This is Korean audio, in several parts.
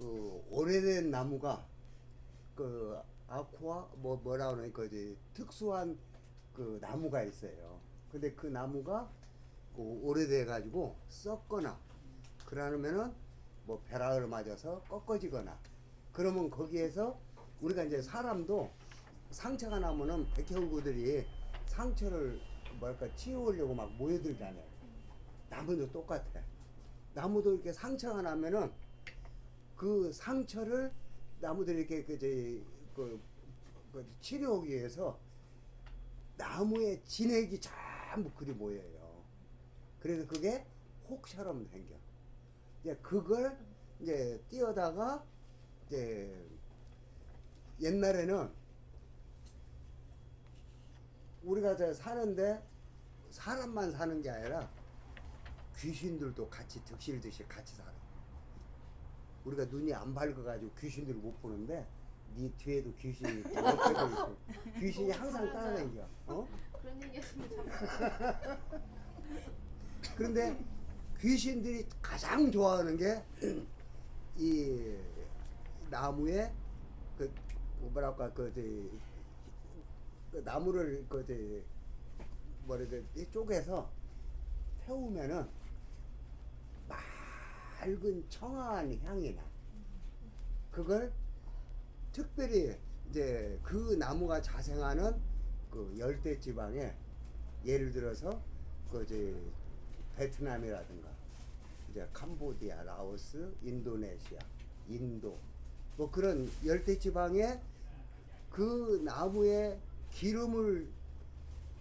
그 오래된 나무가 그 아쿠아 뭐라 그러는 거지 특수한 그 나무가 있어요. 근데 그 나무가 그 오래돼 가지고 썩거나 그러면은 뭐 벼락을 맞아서 꺾어지거나 그러면 거기에서 우리가 이제 사람도 상처가 나면은 백혈구들이 상처를 뭐랄까 치유하려고 막 모여들잖아요. 나무도 똑같아. 나무도 이렇게 상처가 나면은 그 상처를 나무들이 이렇게 그 치료하기 위해서 나무에 진액이 전부 그리 모여요. 그래서 그게 혹처럼 생겨. 이제 그걸 이제 띄어다가 이제 옛날에는 우리가 저 사는데 사람만 사는 게 아니라 귀신들도 같이 득실득실 같이 살아. 우리가 눈이 안 밝아가지고 귀신들을 못 보는데 네 뒤에도 귀신이 있고 옆에도 있고 귀신이 항상 따라다녀. 어? 그런 얘기 하시면 참. 그런데 귀신들이 가장 좋아하는 게 이 나무에 그 뭐랄까 그 나무를 뭐라 그 쪼개서 태우면은 맑은 청아한 향이 나. 그걸 특별히 이제 그 나무가 자생하는 그 열대 지방에 예를 들어서 그 이제 베트남이라든가 이제 캄보디아, 라오스, 인도네시아, 인도 뭐 그런 열대 지방에 그 나무의 기름을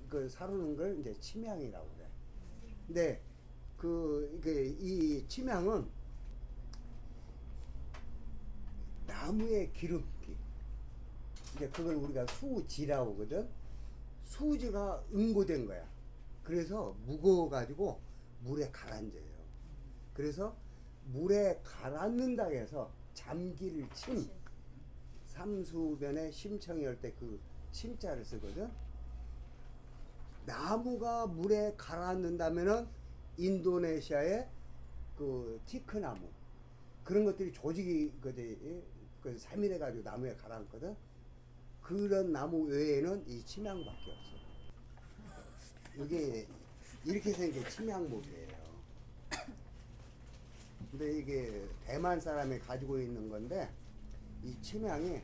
그 사르는 걸 이제 침향이라고 그래. 근데 이 침향은 나무의 기름기. 이제 그걸 우리가 수지라고 하거든. 수지가 응고된 거야. 그래서 무거워가지고 물에 가라앉아요. 그래서 물에 가라앉는다 해서 잠기를 침. 삼수변에 심청이 할 때 그 침자를 쓰거든. 나무가 물에 가라앉는다면은 인도네시아의 그 티크나무 그런 것들이 조직이 그 세밀해 가지고 나무에 가라앉거든. 그런 나무 외에는 이 침향밖에 없어. 이게 이렇게 생긴 침향목이에요. 근데 이게 대만 사람이 가지고 있는 건데 이 침향이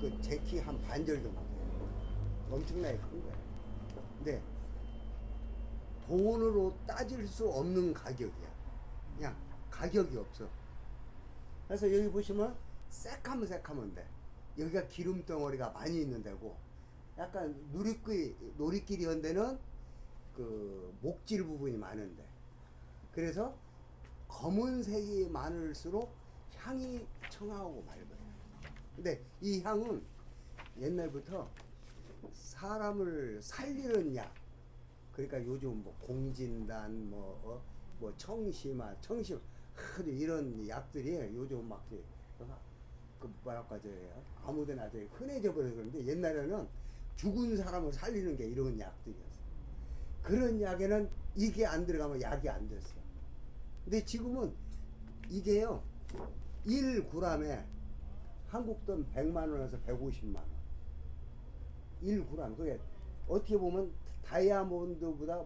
그 제 키 한 반절 정도 돼요. 엄청나게 큰 거예요. 근데 돈으로 따질 수 없는 가격이야. 그냥 가격이 없어. 그래서 여기 보시면 새카면 돼. 여기가 기름 덩어리가 많이 있는 데고 약간 놀이끼리 한 데는 그 목질 부분이 많은데 그래서 검은색이 많을수록 향이 청하고 맑아요. 근데 이 향은 옛날부터 사람을 살리는 약 그러니까 요즘 뭐 공진단 뭐 청심 이런 약들이 요즘 막 그 뭐랄까 아무데나 흔해져 버려서 그런데 옛날에는 죽은 사람을 살리는 게 이런 약들이었어. 그런 약에는 이게 안 들어가면 약이 안 됐어. 근데 지금은 이게요 1g에 한국 돈 100만 원에서 150만 원. 1g. 그게 어떻게 보면 다이아몬드보다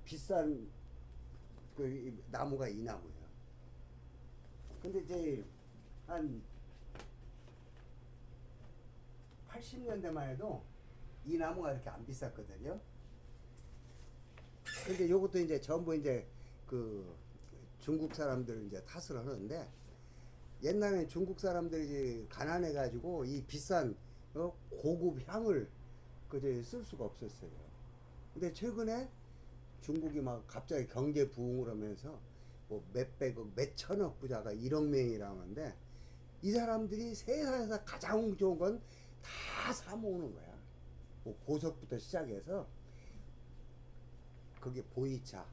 비싼 그 나무가 이 나무예요. 근데 이제 한 80년대만 해도 이 나무가 이렇게 안 비쌌거든요. 근데 요것도 이제 전부 이제 그 중국 사람들 이제 탓을 하는데 옛날에 중국 사람들이 가난해 가지고 이 비싼 고급 향을 그저 쓸 수가 없었어요. 근데 최근에 중국이 막 갑자기 경제 부흥을 하면서 뭐 몇백억, 몇천억 부자가 1억 명이라는데 이 사람들이 세상에서 가장 좋은 건 다 사모으는 거야. 뭐 보석부터 시작해서 그게 보이차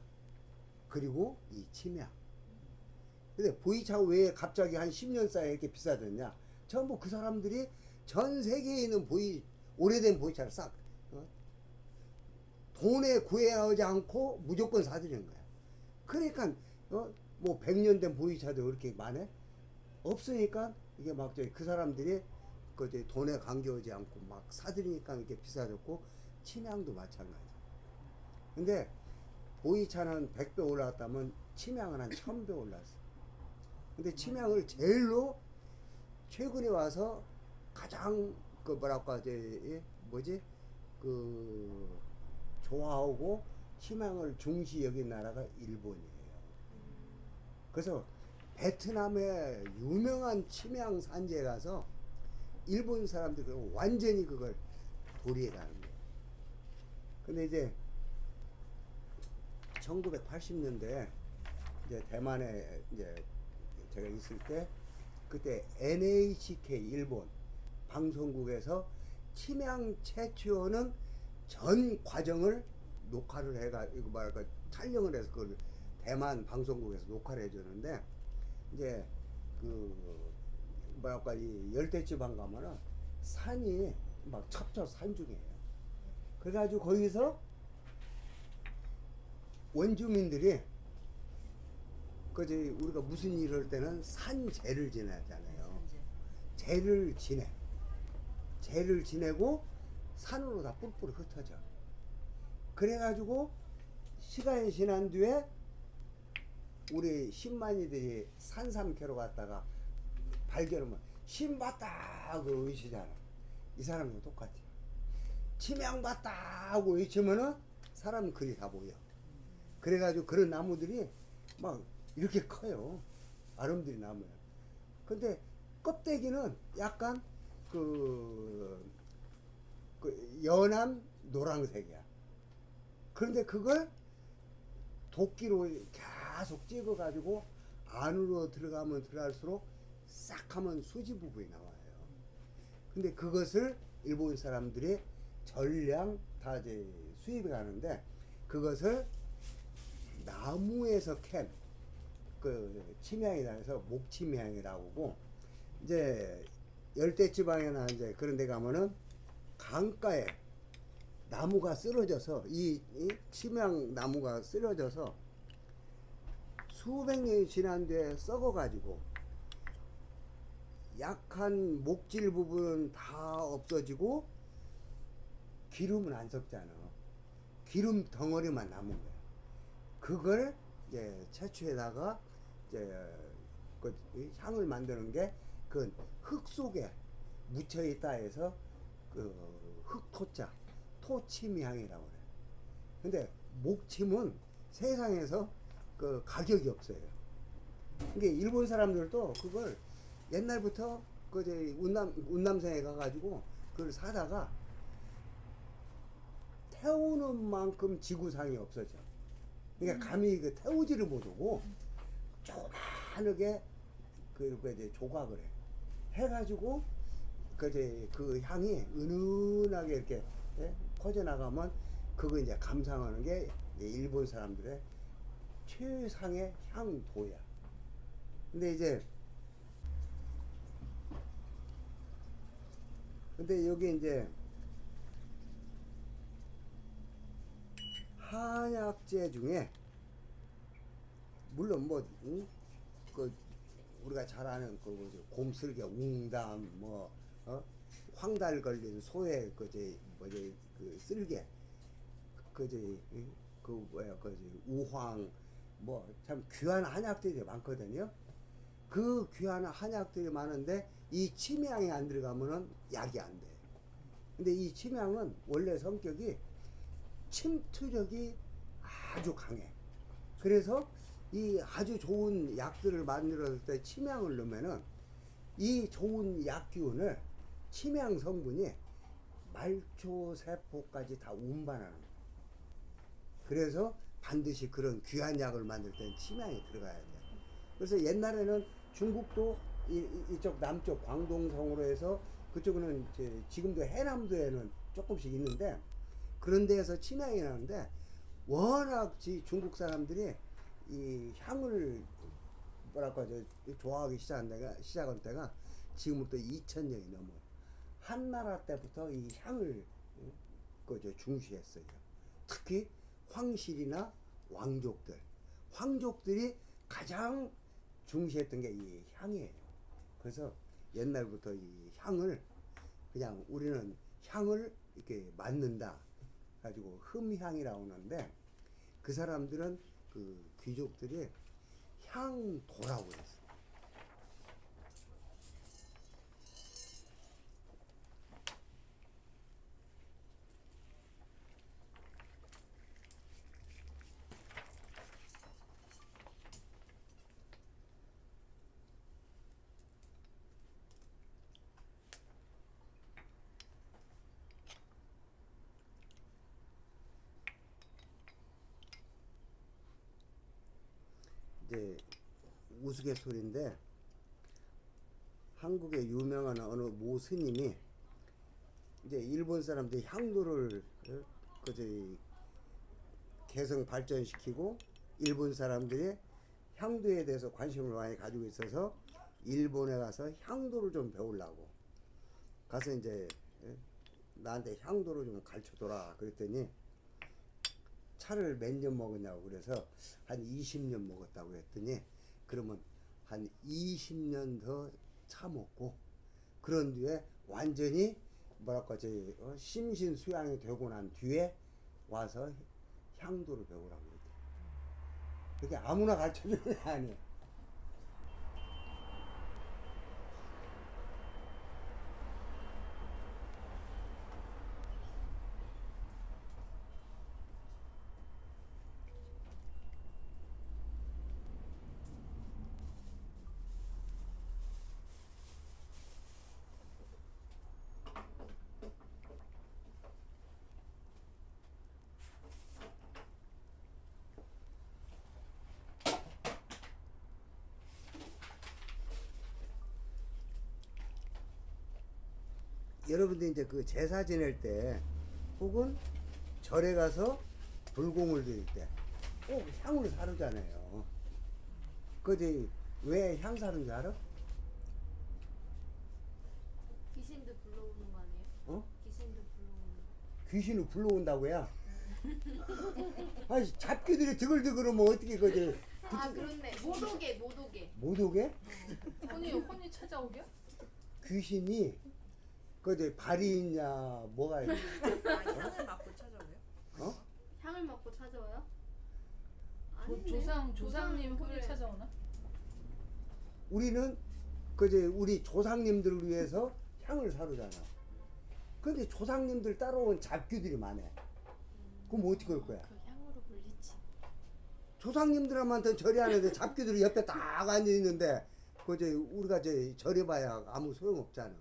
그리고 이 침향. 근데 보이차 왜 갑자기 한 10년 사이에 이렇게 비싸졌냐? 전부 그 사람들이 전 세계에 있는 오래된 보이차를 싹 돈에 구애하지 않고 무조건 사들이는 거야. 그러니까 뭐 100년 된 보이차도 그렇게 많아? 없으니까 이게 막 그 사람들이 그 돈에 관계하지 않고 막 사들이니까 이렇게 비싸졌고 침향도 마찬가지. 근데 보이차는 100배 올라갔다면 침향은 한 1000배 올랐어. 근데 침향을 제일로 최근에 와서 가장 그 뭐랄까 뭐지 그 좋아하고 희망을 중시 여긴 나라가 일본이에요. 그래서 베트남의 유명한 침향 산지에 가서 일본 사람들이 완전히 그걸 도리해 가는 거예요. 근데 이제 1980년대 이제 대만에 이제 제가 있을 때 그때 NHK 일본 방송국에서 침향 최초는 전 과정을 녹화를 해가 이거 말할까 촬영을 해서 그걸 대만 방송국에서 녹화를 해주는데 이제 그 뭐랄까 이 열대지방 가면은 산이 막 첩첩 산중이에요. 그래가지고 거기서 원주민들이 그지 우리가 무슨 일을 할 때는 산제를 지내잖아요. 제를 지내. 제를 지내고 산으로 다 뿔뿔이 흩어져. 그래가지고 시간이 지난 뒤에 우리 신만이들이 산삼캐로 갔다가 발견하면 신 봤다 하고 외치잖아. 이 사람이랑 똑같아요. 침향 봤다 하고 외치면은 사람 글이 다 보여. 그래가지고 그런 나무들이 막 이렇게 커요. 아름드리 나무야. 근데 껍데기는 약간 그 연한 노란색이야. 그런데 그걸 도끼로 계속 찍어가지고 안으로 들어가면 들어갈수록 싹 하면 수지 부분이 나와요. 근데 그것을 일본 사람들이 전량 다 이제 수입해 가는데 그것을 나무에서 캔 그 침향이라 해서 목침향이라고 하고 이제 열대지방이나 이제 그런 데 가면은 강가에 나무가 쓰러져서 이 침향 나무가 쓰러져서 수백 년이 지난 뒤에 썩어가지고 약한 목질 부분은 다 없어지고 기름은 안 섞잖아. 기름 덩어리만 남은 거야. 그걸 이제 채취에다가 이제 그 향을 만드는 게 그 흙 속에 묻혀 있다 해서 그 흙토자 토침향이라고 그래. 근데 목침은 세상에서 그 가격이 없어요. 이게 일본 사람들도 그걸 옛날부터 그 이제 운남성에 가가지고 그걸 사다가 태우는 만큼 지구상이 없어져. 그러니까 감히 그 태우지를 못하고 조그마하게 그 이제 조각을 해. 해가지고 그 이제 그 향이 은은하게 이렇게 퍼져 나가면 그거 이제 감상하는 게 일본 사람들의 최상의 향도야. 근데 여기 이제 한약재 중에 물론 뭐 그 우리가 잘 아는 그 뭐지 곰슬개, 웅담 뭐 황달 걸린 소의 그지 뭐지 그 쓸개 그지 그 뭐야 그지 우황 뭐 참 귀한 한약들이 많거든요. 그 귀한 한약들이 많은데 이 침향이 안 들어가면은 약이 안 돼. 근데 이 침향은 원래 성격이 침투력이 아주 강해. 그래서 이 아주 좋은 약들을 만들었을 때 침향을 넣으면은 이 좋은 약 기운을 침향 성분이 말초 세포까지 다 운반하는 거예요. 그래서 반드시 그런 귀한 약을 만들 때는 침향이 들어가야 돼. 그래서 옛날에는 중국도 이쪽 남쪽 광동성으로 해서 그쪽은 이제 지금도 해남도에는 조금씩 있는데 그런 데에서 침향이 나는데 워낙 중국 사람들이 이 향을 뭐랄까 좋아하기 시작한 때가 지금부터 2000년이 넘어. 한나라 때부터 이 향을 중시했어요. 특히 황실이나 왕족들이 가장 중시했던 게 이 향이에요. 그래서 옛날부터 이 향을 그냥 우리는 향을 이렇게 맡는다 가지고 흠향이라고 하는데 그 사람들은 그 귀족들이 향도라고 그랬어. 이제 우스갯소리인데 한국의 유명한 어느 모 스님이 이제 일본 사람들이 향도를 그저 개성 발전시키고 일본 사람들이 향도에 대해서 관심을 많이 가지고 있어서 일본에 가서 향도를 좀 배우려고 가서 이제 나한테 향도를 좀 가르쳐줘라 그랬더니 차를 몇 년 먹었냐고 그래서 한 20년 먹었다고 했더니 그러면 한 20년 더 차 먹고 그런 뒤에 완전히 뭐랄까 심신수양이 되고 난 뒤에 와서 향도를 배우라고 그랬대. 그게 아무나 가르쳐주는 게 아니에요. 여러분들 이제 그 제사 지낼 때 혹은 절에 가서 불공을 드릴 때 꼭 향을 사르잖아요. 그지 왜 향 사는 줄 알아? 귀신도 불러오는 거 아니에요? 어? 귀신도 불러오는 거. 귀신을 불러온다고야? 아니 잡귀들이 드글드글하면 어떻게 그지 아 그렇네. 못 오게 못 오게. 못 오게? 혼이 찾아오게? 귀신이 그지 발이 있냐 뭐가 있냐? 향을 맡고 찾아오요? 어? 향을 맡고 찾아와요? 조상님 혼이 그래. 찾아오나? 우리는 그제 우리 조상님들을 위해서 향을 사르잖아. 근데 조상님들 따라온 잡귀들이 많아. 그럼 어떻게 할 거야? 그 향으로 물리치. 조상님들한테 절해하는데 잡귀들이 옆에 딱 앉아 있는데 그제 우리가 저 절해봐야 아무 소용 없잖아.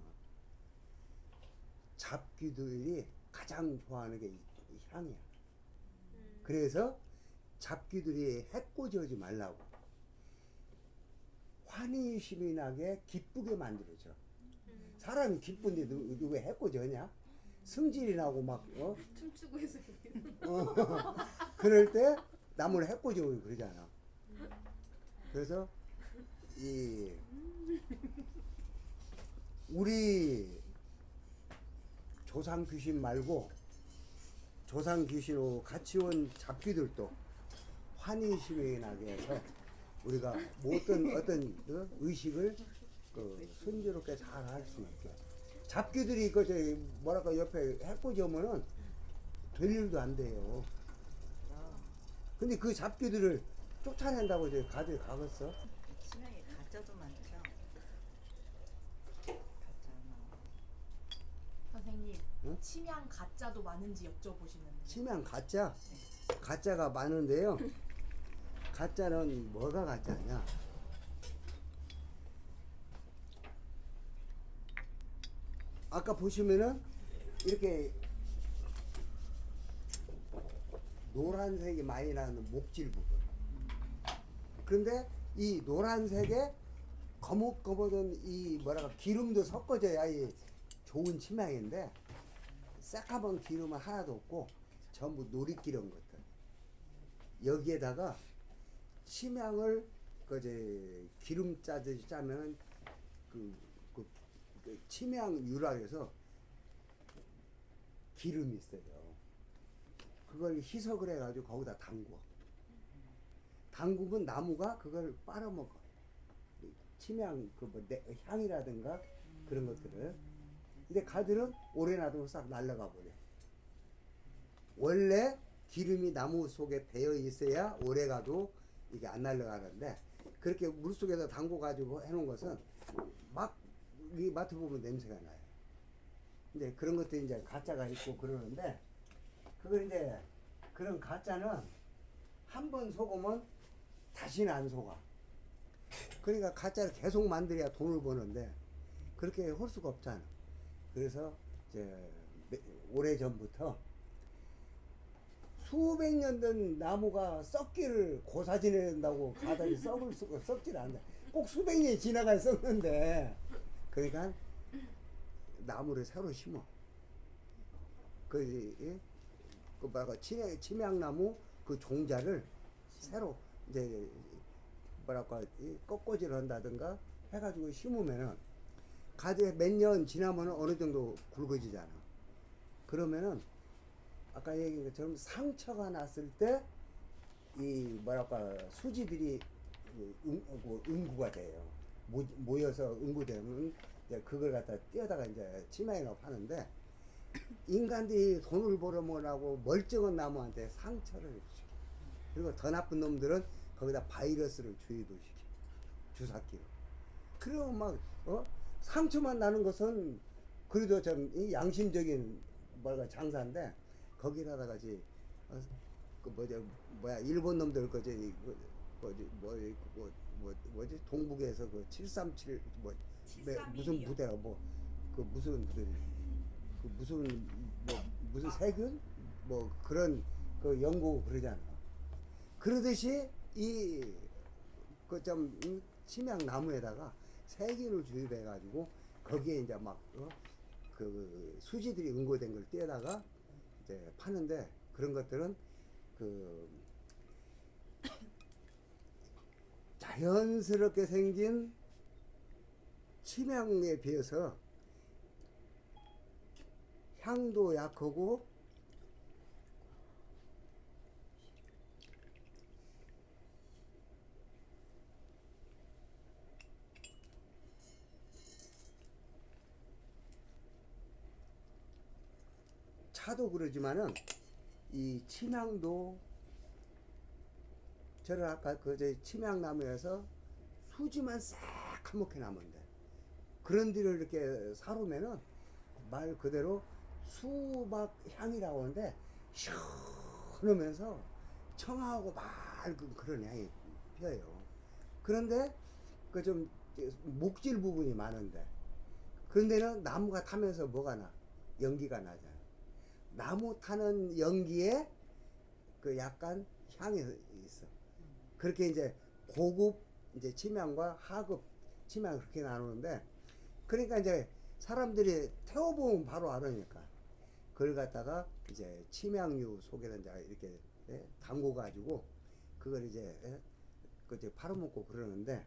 잡귀들이 가장 좋아하는 게 이 향이야. 그래서 잡귀들이 해코지하지 말라고 환희심이 나게 기쁘게 만들어줘. 사람이 기쁜데 너 왜 해코지하냐? 승질이 나고 막 춤추고 있어. 그럴 때 남을 해코지하고 그러잖아. 그래서 이 우리 조상 귀신 말고 조상 귀신으로 같이 온 잡귀들도 환희심이 나게 해서 우리가 어떤 의식을 순조롭게 잘 할 수 있게. 잡귀들이 뭐랄까 옆에 해코지 오면은 될 일도 안 돼요. 근데 그 잡귀들을 쫓아낸다고 가들 가겠어? 치명이 가짜도 많죠. 가짜 선생님, 응? 침향 가짜도 많은지 여쭤보시는데. 치면 가짜가 많은데요. 가짜는 뭐가 가짜냐? 아까 보시면은 이렇게 노란색이 많이 나는 목질 부분. 그런데 이 노란색에 거뭇거뭇한 이 뭐랄까 기름도 섞어져야 이 좋은 침향인데 새까만 기름은 하나도 없고 전부 노릇기름 것들. 여기에다가 침향을 기름 짜듯이 짜면 그 침향 유락에서 기름이 있어요. 그걸 희석을 해가지고 거기다 담궈. 당국은 나무가 그걸 빨아먹어. 침향 그뭐 향이라든가 그런 것들을. 근데 가들은 오래 놔두면 싹 날아가 버려. 원래 기름이 나무 속에 배어 있어야 오래 가도 이게 안 날아가는데 그렇게 물 속에서 담궈 가지고 해놓은 것은 막 이 맡아보면 냄새가 나요. 근데 그런 것들이 이제 가짜가 있고 그러는데 그걸 이제 그런 가짜는 한 번 속으면 다시는 안 속아. 그러니까 가짜를 계속 만들어야 돈을 버는데 그렇게 할 수가 없잖아. 그래서 이제 오래 전부터 수백 년 된 나무가 썩기를 고사지내야 된다고 가다니 썩을 수가 썩질 않는다. 꼭 수백 년이 지나가야 썩는데 그러니까 나무를 새로 심어. 그 뭐랄까 침향나무 그 종자를 새로 이제 뭐랄까 꺾어질 한다든가 해가지고 심으면은 가지에 몇 년 지나면 어느 정도 굵어지잖아. 그러면은 아까 얘기한 것처럼 상처가 났을 때 이 뭐랄까 수지들이 응구가 돼요. 모여서 응구되면 이제 그걸 갖다 떼어다가 이제 치마에나 파는데 인간들이 돈을 벌어먹으라고 멀쩡한 나무한테 상처를 시켜. 그리고 더 나쁜 놈들은 거기다 바이러스를 주입시켜. 주사기로. 그러면 막 상처만 나는 것은 그래도 좀 양심적인 장사인데 거기다가 그 뭐야 일본 놈들 그지 뭐지 동북에서 그 737 무슨 부대라 그 무슨 무슨 세균 뭐 그런 그 연구 그러잖아. 그러듯이 이 그 좀 침향 나무에다가 세균을 주입해 가지고 거기에 이제 막 그 수지들이 응고된 걸 떼다가 이제 파는데 그런 것들은 그 자연스럽게 생긴 침향에 비해서 향도 약하고 차도 그러지만은 이 침향도 저를 아까 그 침향나무에서 수지만 새카맣게 나면 돼. 그런 데를 이렇게 사르면은 말 그대로 수박 향이라고 하는데 시원하면서 청하고 맑은 그런 향이 펴요. 그런데 그 좀 목질 부분이 많은데 그런 데는 나무가 타면서 뭐가 나? 연기가 나잖아. 나무 타는 연기에 그 약간 향이 있어. 그렇게 이제 고급 이제 침향과 하급 침향 그렇게 나누는데 그러니까 이제 사람들이 태워보면 바로 알으니까 그걸 갖다가 이제 침향류 속에다 이제 이렇게 담궈 가지고 그걸 이제 그 이제 팔아먹고 그러는데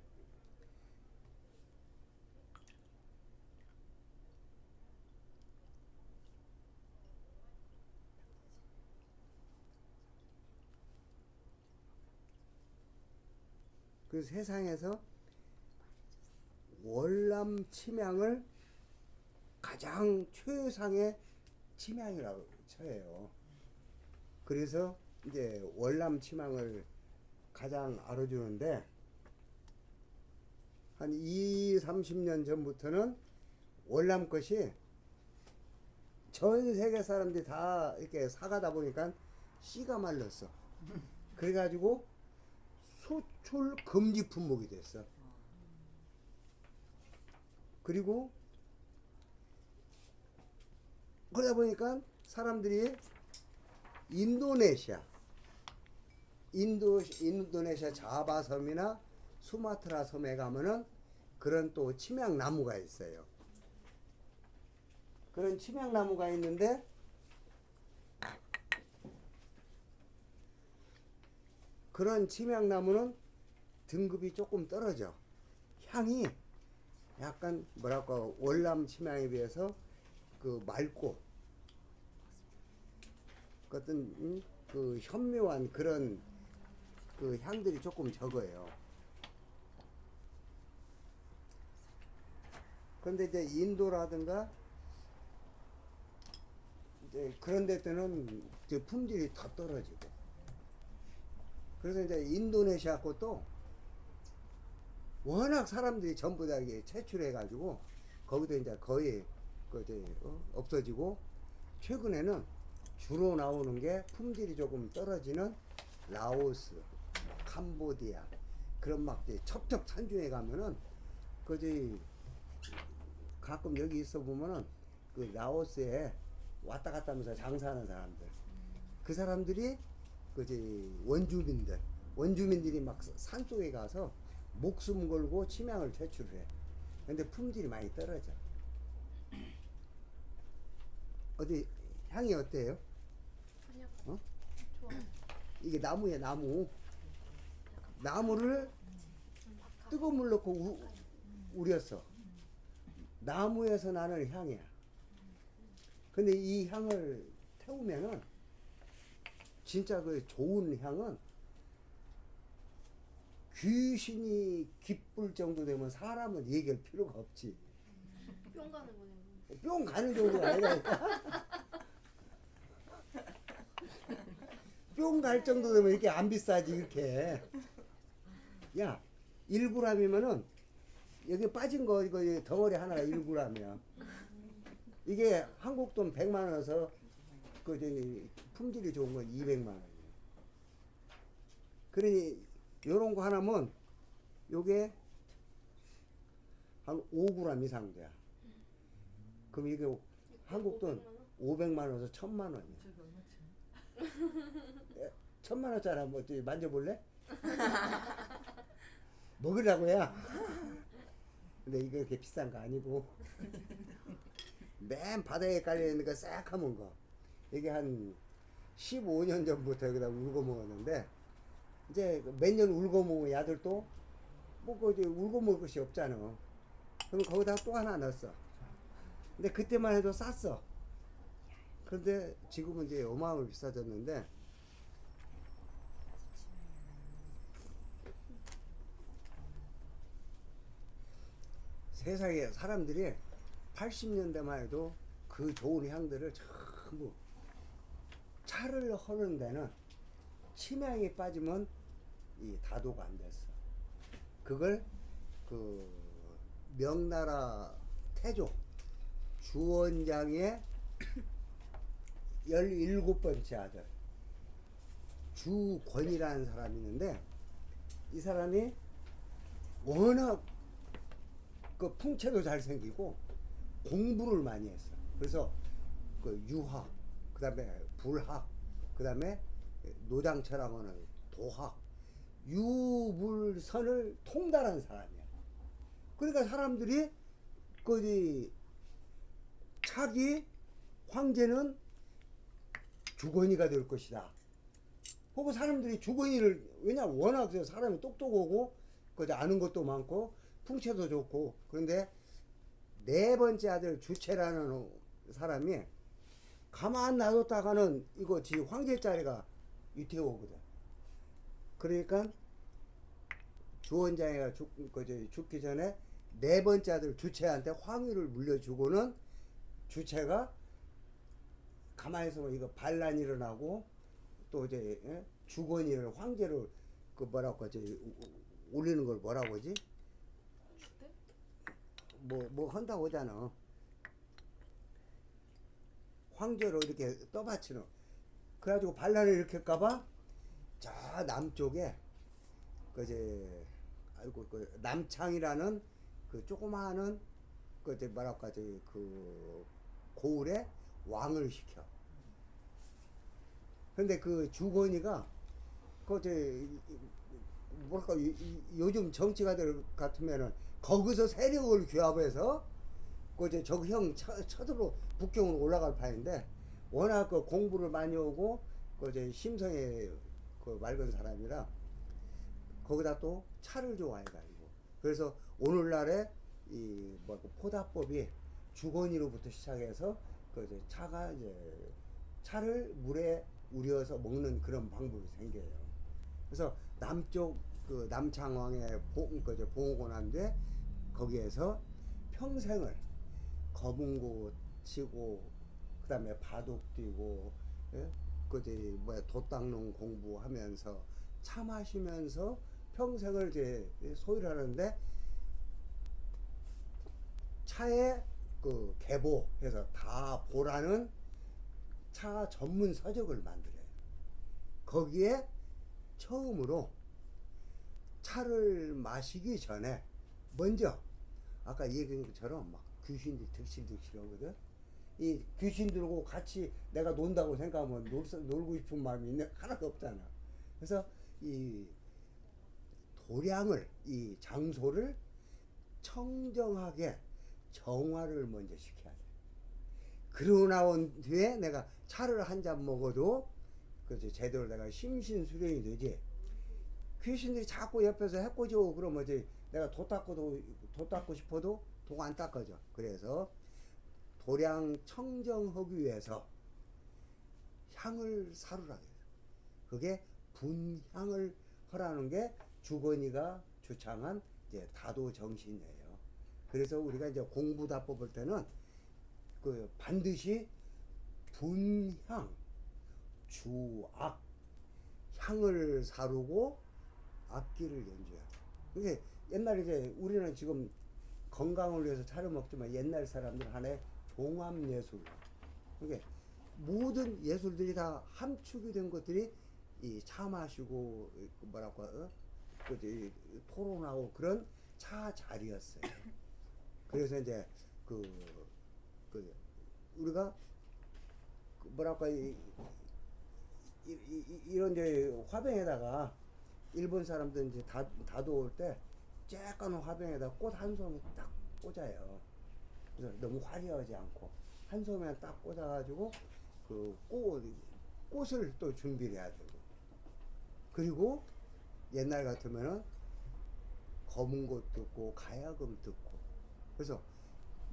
그 세상에서 월남 침향을 가장 최상의 침향이라고 쳐요. 그래서 이제 월남 침향을 가장 알아주는데 한 20, 30년 전부터는 월남 것이 전 세계 사람들이 다 이렇게 사가다 보니까 씨가 말랐어. 그래가지고 수출 금지 품목이 됐어. 그리고 그러다 보니까 사람들이 인도네시아 자바 섬이나 수마트라 섬에 가면은 그런 또 침향나무가 있어요. 그런 침향나무가 있는데 그런 침향나무는 등급이 조금 떨어져. 향이 약간 뭐랄까 월남 침향에 비해서 그 맑고 그 어떤 그 현묘한 그런 그 향들이 조금 적어요. 그런데 이제 인도라든가 이제 그런 데 때는 이제 품질이 더 떨어지고. 그래서 이제 인도네시아 것도 워낙 사람들이 전부 다 이게 채출해 가지고 거기도 이제 거의 그 이제 없어지고, 최근에는 주로 나오는 게 품질이 조금 떨어지는 라오스, 캄보디아 그런 막 이제 첩첩산중에 가면은 그지 가끔 여기 있어 보면은 그 라오스에 왔다 갔다 하면서 장사하는 사람들, 그 사람들이 그지 원주민들이 막 산속에 가서 목숨 걸고 침향을 채출해. 근데 품질이 많이 떨어져. 어디 향이 어때요? 그냥 어? 좋아. 이게 나무에 나무를 뜨거운 물 넣고 우렸어. 나무에서 나는 향이야. 근데 이 향을 태우면은 진짜 그 좋은 향은 귀신이 기쁠 정도 되면 사람은 얘기할 필요가 없지. 뿅 가는 거네요. 뿅 가는 정도가 아니라니까. 뿅 갈 정도 되면 이렇게 안 비싸지 이렇게. 야, 1g이면은 여기 빠진 거 이거 덩어리 하나가 1g이야. 이게 한국 돈 100만 원에서 그 저기 품질이 좋은 건 200만 원이에요. 그러니 요런 거 하나면 요게 한 5g 이상 돼. 그럼 이게 한국 돈 500만 원에서 1000만 원이야. 저기 얼마치? 1000만 원짜리 한번 어떻게 만져볼래? 먹으라고야. 근데 이거 그렇게 비싼 거 아니고 맨 바닥에 깔려있는 거 새카만 거, 이게 한 15년 전부터 여기다 울고 먹었는데, 이제 몇 년 울고 먹은 야들도 뭐 그 울고 먹을 것이 없잖아. 그럼 거기다 또 하나 넣었어. 근데 그때만 해도 쌌어. 그런데 지금은 이제 어마어마하게 비싸졌는데, 세상에 사람들이 80년대만 해도 그 좋은 향들을 전부 차를 허는 데는 침향이 빠지면 이 다도가 안 됐어. 그걸 그 명나라 태조 주원장의 17번째 아들 주권이라는 사람이 있는데, 이 사람이 워낙 그 풍채도 잘생기고 공부를 많이 했어. 그래서 그 유학, 그 다음에 불학, 그 다음에 노장처라고 하는 도학, 유불선을 통달한 사람이야. 그러니까 사람들이 그 차기 황제는 주권이가 될 것이다. 그리고 사람들이 주권이를, 왜냐 워낙 사람이 똑똑하고 그 아는 것도 많고 풍채도 좋고. 그런데 네 번째 아들 주체라는 사람이 가만 놔뒀다가는 이거 지 황제 자리가 유태오거든. 그러니까 주원장이가 죽기 전에 네 번째 아들 주체한테 황위를 물려주고는, 주체가 가만히 있으면 이거 반란이 일어나고 또 이제 주권이를 황제를 그 뭐라고 하지, 올리는 걸 뭐라고 하지? 뭐 한다고 하잖아. 황제로 이렇게 떠받치는. 그래가지고 반란을 일으킬까봐 저 남쪽에 그 남창이라는 그 조그마한 그 뭐랄까 그 고을에 왕을 시켜. 근데 그 주권이가 뭐랄까 요즘 정치가들 같으면은 거기서 세력을 규합해서 저그 형 쳐들어 북경으로 올라갈 판인데, 워낙 그 공부를 많이 하고 심성에 그 맑은 사람이라 거기다 또 차를 좋아해가지고, 그래서 오늘날에 이 포다법이 주거니로부터 시작해서 차가 차를 물에 우려서 먹는 그런 방법이 생겨요. 그래서 남쪽 그 남창왕의 그저 봉오곤한데 거기에서 평생을 거문고 치고 그다음에 바둑 뛰고 예? 그지 뭐야 돛 닦는 공부하면서 차 마시면서 평생을 이제 소유를 하는데 차에 그 개보해서 다 보라는 차 전문 서적을 만들어요. 거기에 처음으로 차를 마시기 전에 먼저 아까 얘기한 것처럼 막 귀신들이 득실득실하거든. 이 귀신들하고 같이 내가 논다고 생각하면 놀고 싶은 마음이 있는 하나도 없잖아. 그래서 이 도량을 이 장소를 청정하게 정화를 먼저 시켜야 돼. 그러고 나온 뒤에 내가 차를 한 잔 먹어도 그래서 제대로 내가 심신수련이 되지. 귀신들이 자꾸 옆에서 해코지고 그러면 이제 내가 도 닦고 싶어도 도가 안 닦아져. 그래서 도량 청정하기 위해서 향을 사루라 그래요. 그게 분향을 하라는 게 주건이가 주창한 이제 다도 정신이에요. 그래서 우리가 이제 공부다 뽑을 때는 그 반드시 분향, 주악, 향을 사루고 악기를 연주해야 돼. 그게 옛날에 이제 우리는 지금 건강을 위해서 차려 먹지만 옛날 사람들 하나의 종합예술. 그게 모든 예술들이 다 함축이 된 것들이 이 차 마시고 뭐라고 그 토론하고 그런 차 자리였어요. 그래서 이제 그 우리가 그 뭐랄까 이런 이제 화병에다가 일본 사람들 이제 다도올 때 쬐까는 화병에다 꽃 한 송이 딱 꽂아요. 그래서 너무 화려하지 않고 한 송이만 딱 꽂아가지고 그 꽃을 또 준비를 해야 되고, 그리고 옛날 같으면은 검은 꽃 듣고 가야금 듣고, 그래서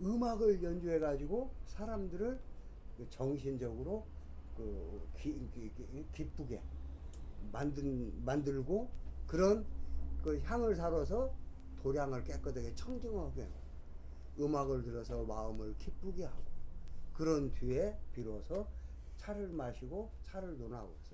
음악을 연주해 가지고 사람들을 정신적으로 기쁘게 만들고, 그런 그 향을 사러서 도량을 깨끗하게 청정하게 음악을 들어서 마음을 기쁘게 하고, 그런 뒤에 비로소 차를 마시고 차를 논하고 있어.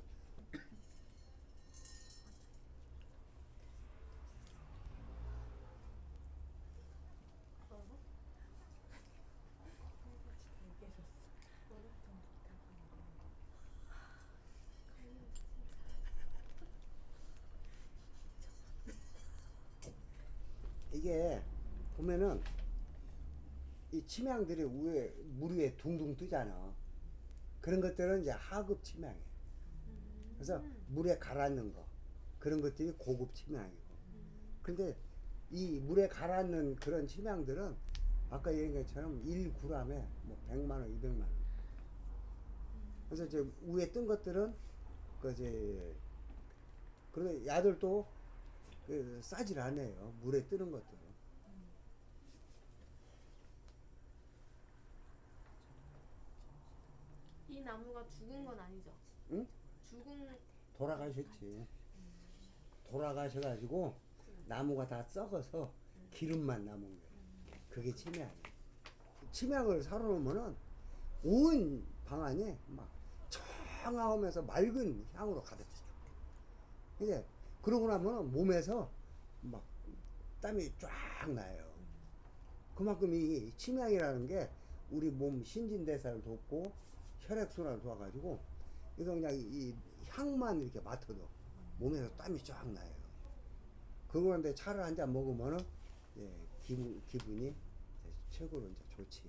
이게 보면은 이 침향들이 물 위에 둥둥 뜨잖아. 그런 것들은 이제 하급 침향이에요. 그래서 물에 가라앉는 거, 그런 것들이 고급 침향이고. 근데 이 물에 가라앉는 그런 침향들은 아까 얘기한 것처럼 1g에 뭐 100만 원, 200만 원. 그래서 이제 위에 뜬 것들은 그지, 그런데 야들도 싸질 않아요. 물에 뜨는 것들은. 이 나무가 죽은 건 아니죠? 응? 죽은 돌아가셨지. 돌아가셔가지고 나무가 다 썩어서 기름만 남은 거예요. 그게 침향이에요. 침향을 사놓으면은 온 방안이 막 청하면서 맑은 향으로 가득 차요. 이제 그러고 나면은 몸에서 막 땀이 쫙 나요. 그만큼 이 침향이라는 게 우리 몸 신진대사를 돕고 혈액순환을 도와가지고 이거 그냥 이 향만 이렇게 맡아도 몸에서 땀이 쫙 나요. 그런데 차를 한 잔 먹으면은 기분이 최고로 이제 좋지.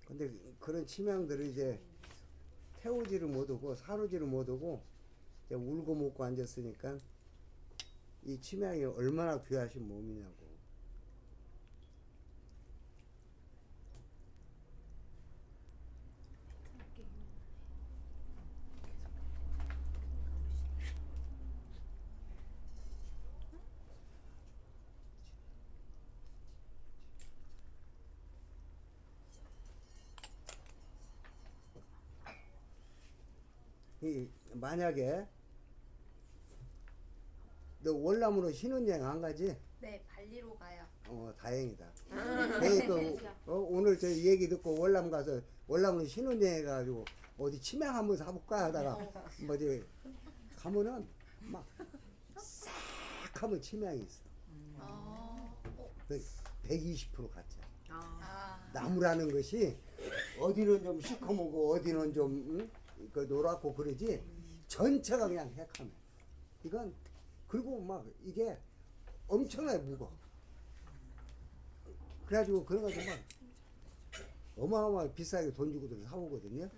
근데 그런 침향들을 이제 태우지를 못하고 사르지를 못하고 이제 울고 먹고 앉았으니까 이 침향이 얼마나 귀하신 몸이냐고. 만약에 너 월남으로 신혼여행 안 가지? 네, 발리로 가요. 다행이다. 그러니까 오늘 저 얘기 듣고 월남 가서 월남으로 신혼여행 가지고 어디 치맥 한번 사볼까 하다가 뭐지 가면은 막 싹 하면 치맥이 있어. 아, 120% 가짜. 아, 나무라는 것이 어디는 좀 시커멓고 어디는 좀 그 노랗고 그러지 전체가 그냥 핵하네. 이건 그리고 막 이게 엄청나게 무거워. 그래가지고 그런 거좀 막 어마어마하게 비싸게 돈 주고들 사오거든요.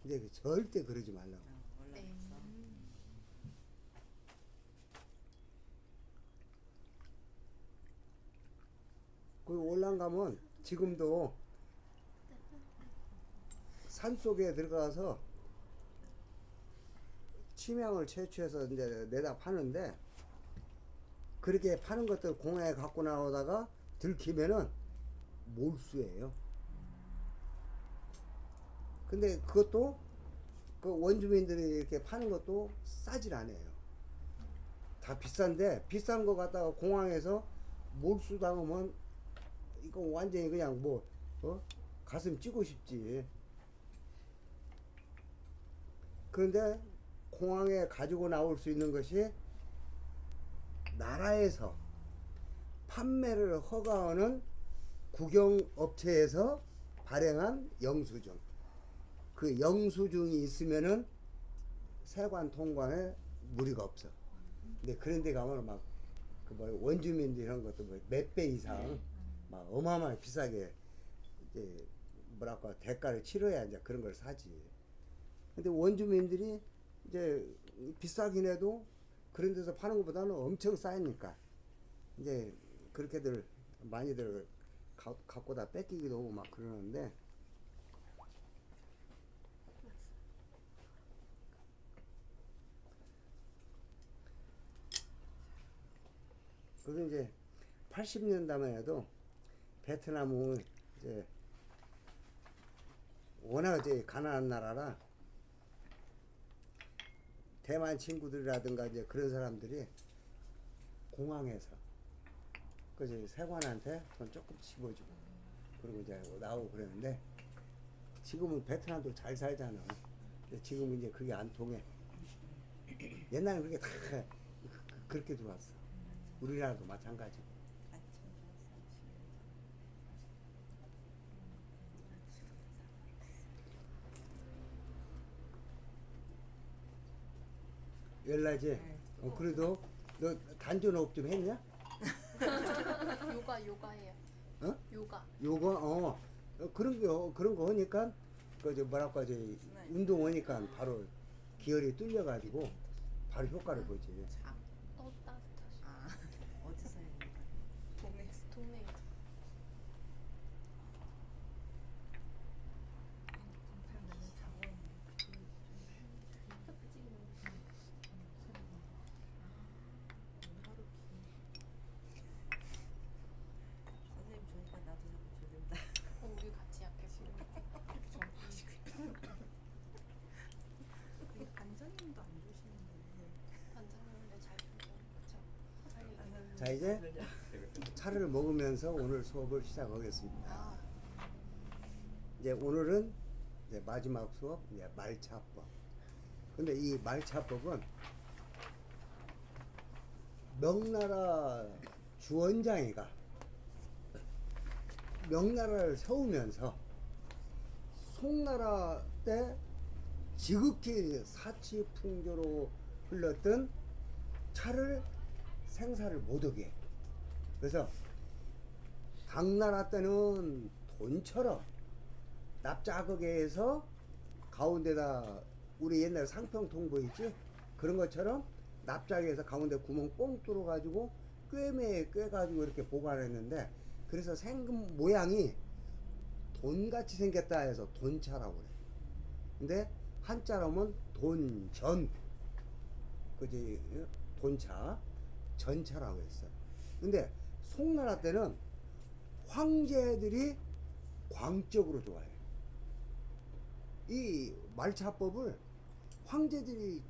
근데 절대 그러지 말라고. 네. 그 월남 가면 지금도 산 속에 들어가서 침향을 채취해서 이제 내다 파는데 그렇게 파는 것들 공항에 갖고 나오다가 들키면은 몰수예요. 근데 그것도 그 원주민들이 이렇게 파는 것도 싸질 않아요. 다 비싼데 비싼 거 갖다가 공항에서 몰수당하면 이거 완전히 그냥 가슴 찌고 싶지. 그런데 공항에 가지고 나올 수 있는 것이 나라에서 판매를 허가하는 국영업체에서 발행한 영수증. 그 영수증이 있으면은 세관 통관에 무리가 없어. 근데 그런 데 가면 막 그 원주민들 이런 것도 몇 배 이상 막 어마어마하게 비싸게 이제 뭐랄까 대가를 치러야 이제 그런 걸 사지. 근데 원주민들이 이제 비싸긴 해도 그런 데서 파는 것보다는 엄청 싸니까 이제 그렇게들 많이들 갖고 다 뺏기기도 하고 막 그러는데 그래서 이제 80년대만 해도 베트남은 이제 워낙 이제 가난한 나라라 대만 친구들이라든가 이제 그런 사람들이 공항에서 그지 세관한테 돈 조금 집어주고 그리고 이제 나오고 그랬는데 지금은 베트남도 잘 살잖아. 근데 지금은 이제 그게 안 통해. 옛날엔 그게 다 그렇게 들어왔어. 우리나라도 마찬가지. 열나지? 그래도 너 단전호흡 좀 했냐? 요가예요. 어? 요가. 요거 그런 거 하니까 그저 뭐랄까 이제 운동 하니까 바로 기혈이 뚫려 가지고 바로 효과를 보지. 따뜻하시. 아, 어디서 해요? 동네에서. 동네에서. 선생님 저희가 나도 자꾸 졸린다. 우리 같이 약해 지금. 우리 반장님도 안 주시는데. 반장님인데 잘 풀죠. 그쵸? 자 이제 차를 먹으면서 오늘 수업을 시작하겠습니다. 아, 이제 오늘은 이제 마지막 수업 이제 말차법. 근데 이 말차법은 명나라 주원장이가 명나라를 세우면서 송나라 때 지극히 사치풍조로 흘렀던 차를 생사를 못하게 해. 그래서 당나라 때는 돈처럼 납작하게 해서 가운데다 우리 옛날 상평통보 있지? 그런 것처럼 납작해서 가운데 구멍 뽕 뚫어 가지고 꿰매 꿰가지고 이렇게 보관했는데 그래서 생긴 모양이 돈같이 생겼다 해서 돈차라고 그래. 근데 한자로 하면 돈전 그지 돈차 전차라고 했어. 근데 송나라 때는 황제들이 광적으로 좋아해. 이 말차법을 황제들이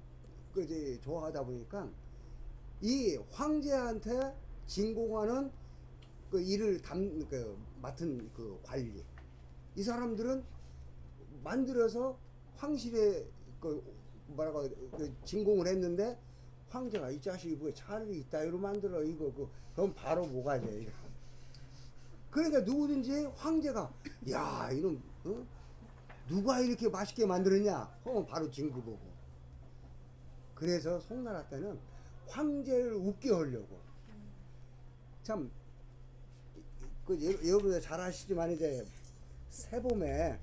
그 이제 좋아하다 보니까 이 황제한테 진공하는 그 일을 맡은 그 관리, 이 사람들은 만들어서 황실에 그 뭐라고 그 진공을 했는데 황제가 이 자식이 뭐 차를 이따위로 만들어 이거 그럼 바로 뭐가 돼. 그러니까 누구든지 황제가 야 이놈 누가 이렇게 맛있게 만들었냐 하면 바로 진급하고. 그래서 송나라 때는 황제를 웃게 하려고 참 여러분들 잘 아시지만 이제 새봄에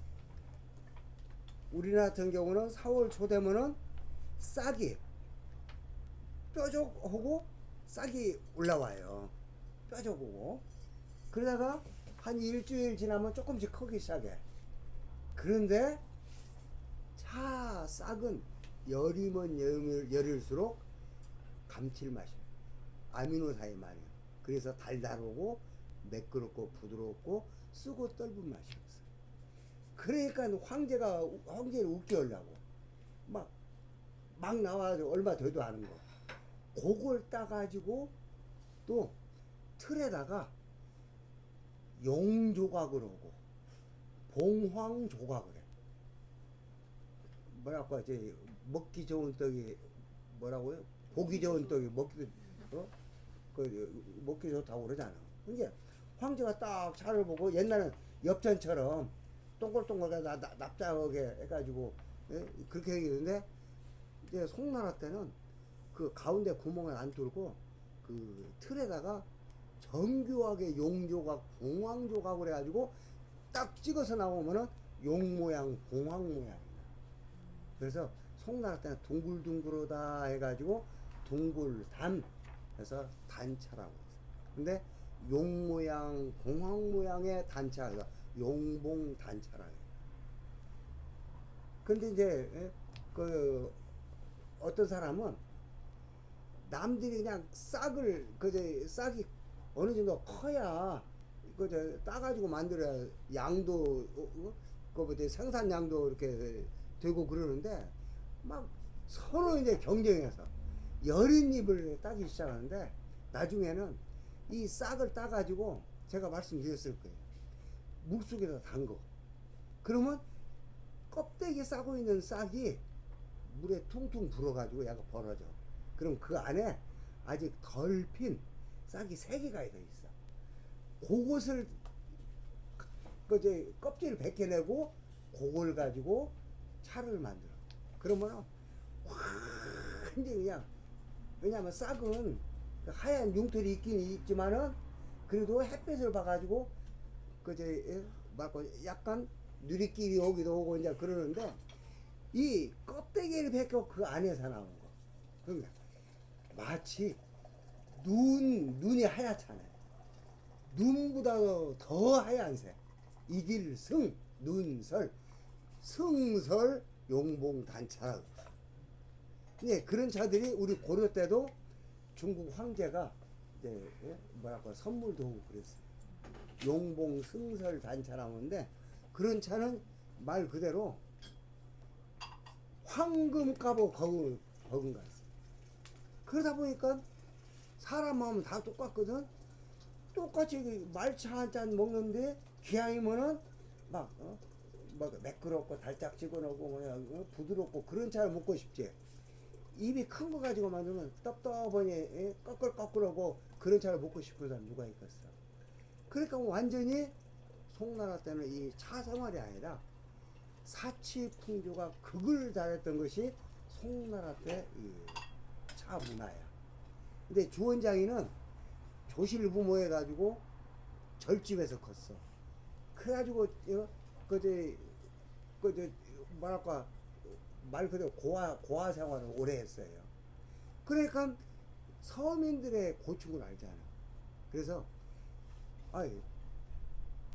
우리나라 같은 경우는 4월 초 되면은 싹이 뾰족하고 싹이 올라와요. 뾰족하고. 그러다가 한 일주일 지나면 조금씩 크기 시작해. 그런데 차 싹은 열이면 열일수록 감칠맛이 아미노산이 많아요. 그래서 달달하고 매끄럽고 부드럽고 쓰고 떫은 맛이 없어. 그러니까 황제를 웃게 하려고 막 나와서 얼마 되도 않은 거 그걸 따가지고 또 틀에다가 용조각을 하고 봉황조각을 해. 뭐라고 하지? 먹기 좋은 떡이 뭐라고요? 보기 좋은 떡이 먹기 좋다고 그러잖아. 이게 황제가 딱 차를 보고 옛날엔 엽전처럼 동글동글 납작하게 해가지고 그렇게 얘기했는데 이제 송나라 때는 그 가운데 구멍을 안 뚫고 그 틀에다가 정교하게 용조각, 봉황조각을 해가지고 딱 찍어서 나오면은 용 모양, 봉황 모양이야. 그래서 송나라 때는 둥글둥글하다 해가지고 둥글단 해서 단차라고 했어. 근데 용 모양, 봉황 모양의 단차가 용봉 단차라. 근데 이제 그 어떤 사람은 남들이 그냥 싹이 어느 정도 커야 따가지고 만들어야 양도 생산량도 이렇게 되고 그러는데 막 서로 이제 경쟁해서 여린 잎을 따기 시작하는데 나중에는 이 싹을 따가지고 제가 말씀드렸을 거예요. 물속에다 담궈. 그러면 껍데기 싸고 있는 싹이 물에 퉁퉁 불어가지고 약간 벌어져. 그럼 그 안에 아직 덜 핀 싹이 3개가 더 있어. 그것을 껍질을 벗겨내고 그걸 가지고 차를 만들어. 그러면 완전히 그냥, 왜냐면 싹은 하얀 융털이 있긴 있지만은 그래도 햇빛을 봐가지고 약간 누리끼리 오기도 오고 이제 그러는데 이 껍데기를 벗겨 그 안에서 나온 거. 그러니까 마치 눈이 하얗잖아요. 눈보다도 더 하얀색. 이길승, 눈설, 승설, 용봉 단차라고. 네, 그런 차들이 우리 고려 때도 중국 황제가 이제 선물도 하고 그랬어요. 용봉, 승설 단차라고 하는데 그런 차는 말 그대로 황금값을 버은 거였어요. 그러다 보니까 사람 마음은 다 똑같거든. 똑같이 말차 한 잔 먹는데 기왕이면은 막 매끄럽고 달짝지근하고 부드럽고 그런 차를 먹고 싶지. 입이 큰 거 가지고 만들면 떡떡하니 꺼끌꺼끌하고 그런 차를 먹고 싶은 사람 누가 있겠어. 그러니까 완전히 송나라 때는 이 차 생활이 아니라 사치풍조가 극을 달했던 것이 송나라 때 이 차 문화야. 근데 주원장이는 조실부모 해가지고 절집에서 컸어. 그래가지고 뭐랄까 말 그대로 고아 생활을 오래 했어요. 그러니까 서민들의 고충을 알잖아. 그래서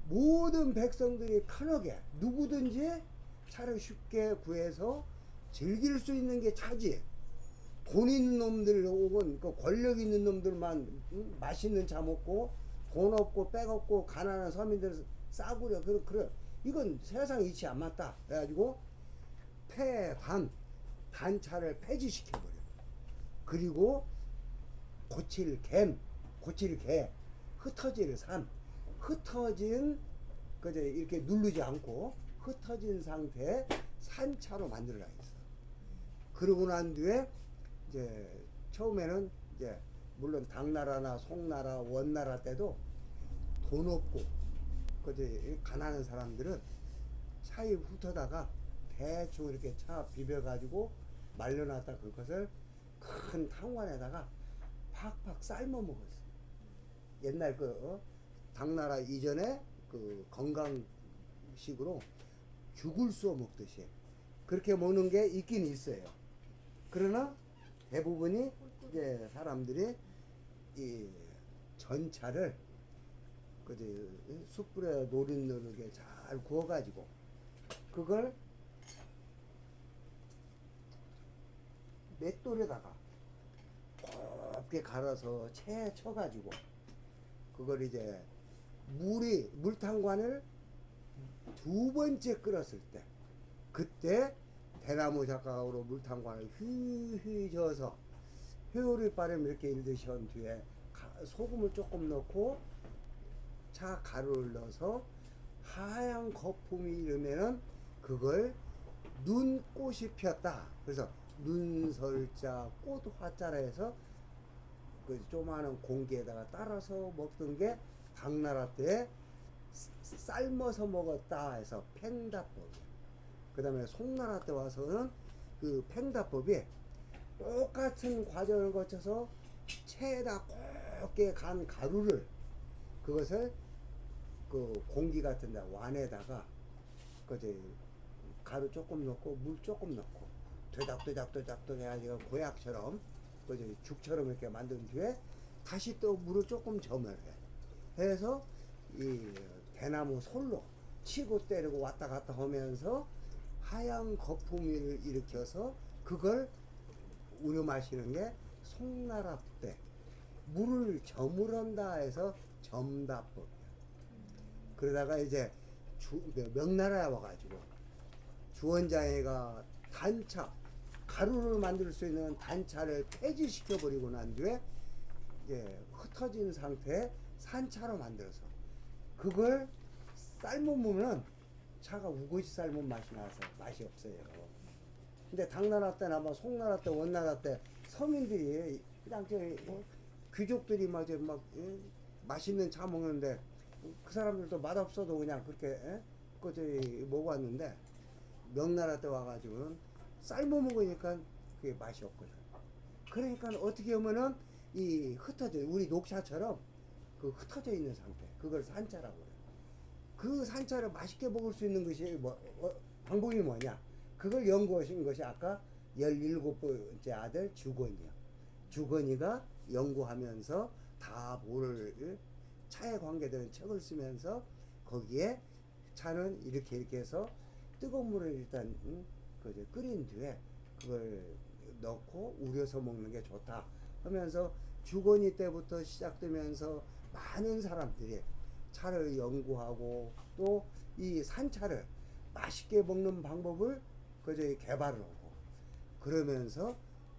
모든 백성들이 편하게 누구든지 차를 쉽게 구해서 즐길 수 있는 게 차지. 돈 있는 놈들 혹은 권력 있는 놈들만 맛있는 차 먹고 돈 없고 백 없고 가난한 서민들 싸구려 이건 세상 이치 안 맞다. 그래가지고 폐반 단차를 폐지시켜버려. 그리고 고칠 개, 흩어질 삶, 흩어진 그저 이렇게 누르지 않고 흩어진 상태의 산차로 만들어야겠어. 그러고 난 뒤에 이제 처음에는 이제 물론 당나라나 송나라, 원나라 때도 돈 없고 그저 가난한 사람들은 차에 훑어다가 대충 이렇게 차 비벼가지고 말려놨다 그것을 큰 탕관에다가 팍팍 삶아 먹었어. 옛날 당나라 이전에 그 건강식으로 죽을 쏘 먹듯이 그렇게 먹는 게 있긴 있어요. 그러나 대부분이 이제 사람들이 이 전차를 그지 숯불에 노릇노릇하게 잘 구워가지고 그걸 맷돌에다가 곱게 갈아서 채 쳐가지고 그걸 이제 물탕관을 두 번째 끓였을 때 그때 대나무 젓가락으로 물탕관을 휘휘 저어서 회오리 바람 이렇게 일듯이 한 뒤에 소금을 조금 넣고 차 가루를 넣어서 하얀 거품이 이르면은 그걸 눈꽃이 피었다. 그래서 눈설자 꽃화자라 해서 그 조그마한 공기에다가 따라서 먹던 게 당나라 때 삶아서 먹었다 해서 팽다법이야. 그 다음에 송나라 때 와서는 그 팽다법이 똑같은 과정을 거쳐서 채에다 곱게 간 가루를 그것을 그 공기 같은 데 완에다가 그제 가루 조금 넣고 물 조금 넣고 되닥되닥 해가지고 고약처럼 그제 죽처럼 이렇게 만든 뒤에 다시 또 물을 조금 점을 해. 해서 이 대나무 솔로 치고 때리고 왔다 갔다 하면서 하얀 거품을 일으켜서 그걸 우려 마시는 게 송나라 때 물을 저물한다 해서 점다법이야. 그러다가 이제 명나라에 와가지고 주원장애가 단차 가루를 만들 수 있는 단차를 폐지시켜 버리고 난 뒤에 이제 흩어진 상태에 산차로 만들어서 그걸 삶으면 차가 우거지 삶은 맛이 나서 맛이 없어요. 근데 당나라 때나 아마 송나라 때 원나라 때 서민들이 그냥 귀족들이 막 맛있는 차 먹는데 그 사람들도 맛없어도 그냥 그렇게 먹어왔는데 명나라 때 와가지고는 삶아 먹으니까 그게 맛이 없거든. 그러니까 어떻게 보면은 이 흩어져 우리 녹차처럼 그 흩어져 있는 상태 그걸 산차라고 그래. 그 산차를 맛있게 먹을 수 있는 것이 방법이 뭐냐? 그걸 연구하신 것이 아까 17번째 아들 주건이야. 주건이가 연구하면서 다 뭐를 차에 관계되는 책을 쓰면서 거기에 차는 이렇게 해서 뜨거운 물을 일단 끓인 뒤에 그걸 넣고 우려서 먹는 게 좋다 하면서 주건이 때부터 시작되면서 많은 사람들이 차를 연구하고 또 이 산차를 맛있게 먹는 방법을 그저 개발을 하고 그러면서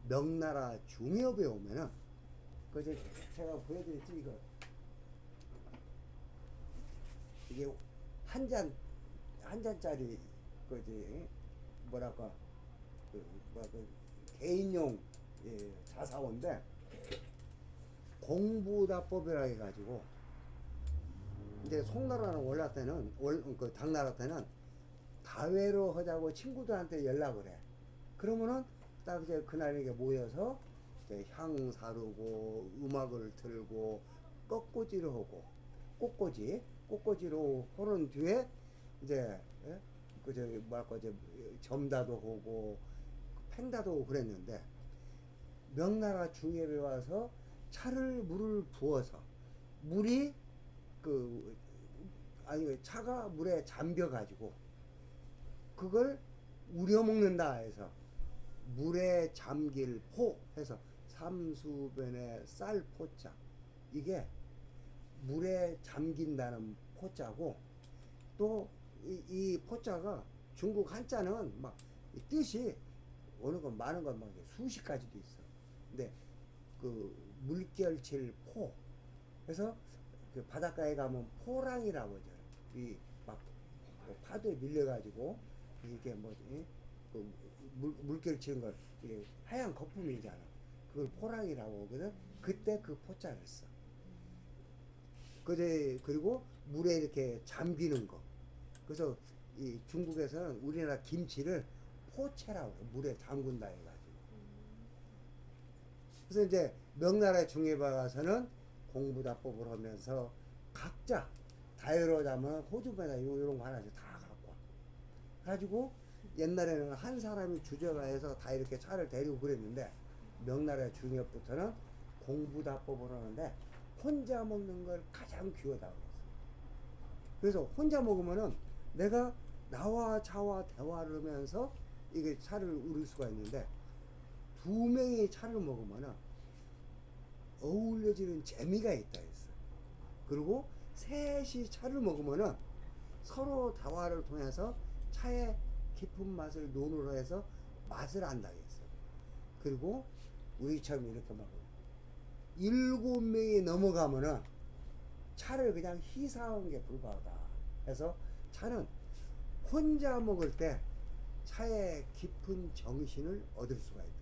명나라 중엽에 오면은 그저 제가 보여드렸지 이거 이게 한 잔짜리 그지 뭐랄까 개인용 자사원인데 공부다법이라 해가지고 이제 송나라는 원래 때는 그 당나라 때는 다회로 하자고 친구들한테 연락을 해. 그러면은 딱 이제 그날에게 모여서 이제 향 사르고 음악을 틀고 꺾꽂이를 하고 꽃꽂이로 하는 뒤에 이제 그저 뭐랄까 이제 점다도 하고 팽다도 하고 그랬는데 명나라 중엽에 와서 물을 부어서 물이 차가 물에 잠겨 가지고 그걸 우려 먹는다 해서 물에 잠길 포 해서 삼수변의 쌀 포자 이게 물에 잠긴다는 포자고 또 이 포자가 중국 한자는 막 뜻이 어느 건 많은 건 막 수십 가지도 있어. 근데 그 물결칠 포. 그래서 그 바닷가에 가면 포랑이라고 하죠. 이막 파도에 밀려가지고 이게 뭐지? 그 물결 치는 걸 이게 하얀 거품이잖아. 그걸 포랑이라고 하거든. 그때 그 포자를 써. 그리고 물에 이렇게 잠기는 거. 그래서 이 중국에서는 우리나라 김치를 포채라고 해요. 물에 담근다 해가지고. 그래서 이제 명나라 중해바 가서는 공부다법을 하면서 각자 다이어로자면 호주마다 이런 거 하나씩 다 갖고 와. 가지고 옛날에는 한 사람이 주저가 해서 다 이렇게 차를 데리고 그랬는데 명나라 중엽부터는 공부다법을 하는데 혼자 먹는 걸 가장 귀하다고 했어요. 그래서 혼자 먹으면은 내가 나와 차와 대화를 하면서 이게 차를 우릴 수가 있는데 두 명이 차를 먹으면은 어울려지는 재미가 있다 했어. 그리고 셋이 차를 먹으면은 서로 대화를 통해서 차의 깊은 맛을 논으로 해서 맛을 안다고 했어. 그리고 우리처럼 이렇게 먹어. 7명이 넘어가면은 차를 그냥 희사한 게 불과하다. 해서 차는 혼자 먹을 때 차의 깊은 정신을 얻을 수가 있다.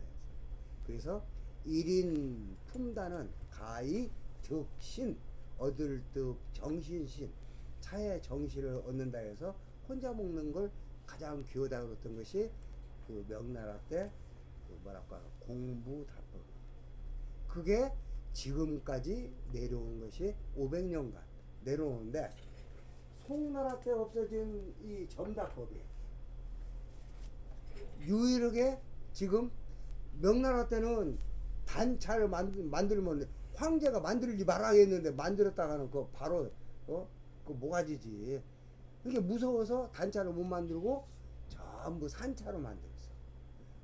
그래서 1인 품다는 가히 득신, 얻을 득 정신신, 차의 정신을 얻는다 해서 혼자 먹는 걸 가장 귀하다고 그랬던 것이 그 명나라 때 그 뭐랄까 공부다법. 그게 지금까지 내려온 것이 500년간 내려오는데 송나라 때 없어진 이 점다법이 유일하게 지금 명나라 때는 단차를 만들면 황제가 만들지 말아 했는데 만들었다가는 그 바로 그 모가지지. 그게 무서워서 단차를 못 만들고 전부 산차로 만들었어.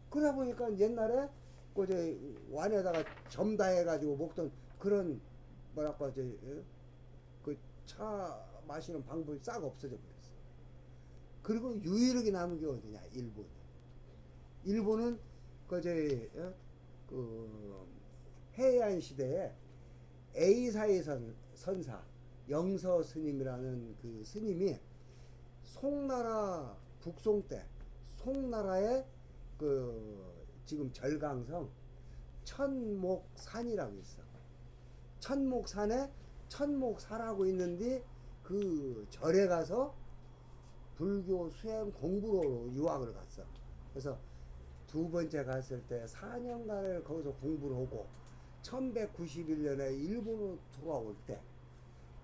그러다 보니까 옛날에 그저 완에다가 점다 해가지고 먹던 그런 뭐랄까 그 차 마시는 방법이 싹 없어져 버렸어. 그리고 유일하게 남은 게 어디냐? 일본. 일본은 그 해안 시대에 에이사이 선사 영서 스님이라는 그 스님이 송나라 북송 때 송나라의 그 지금 절강성 천목산이라고 있어. 천목산에 천목사라고 있는데 그 절에 가서 불교 수행 공부로 유학을 갔어. 그래서 두 번째 갔을 때 4년간을 거기서 공부를 하고 1191년에 일본으로 돌아올 때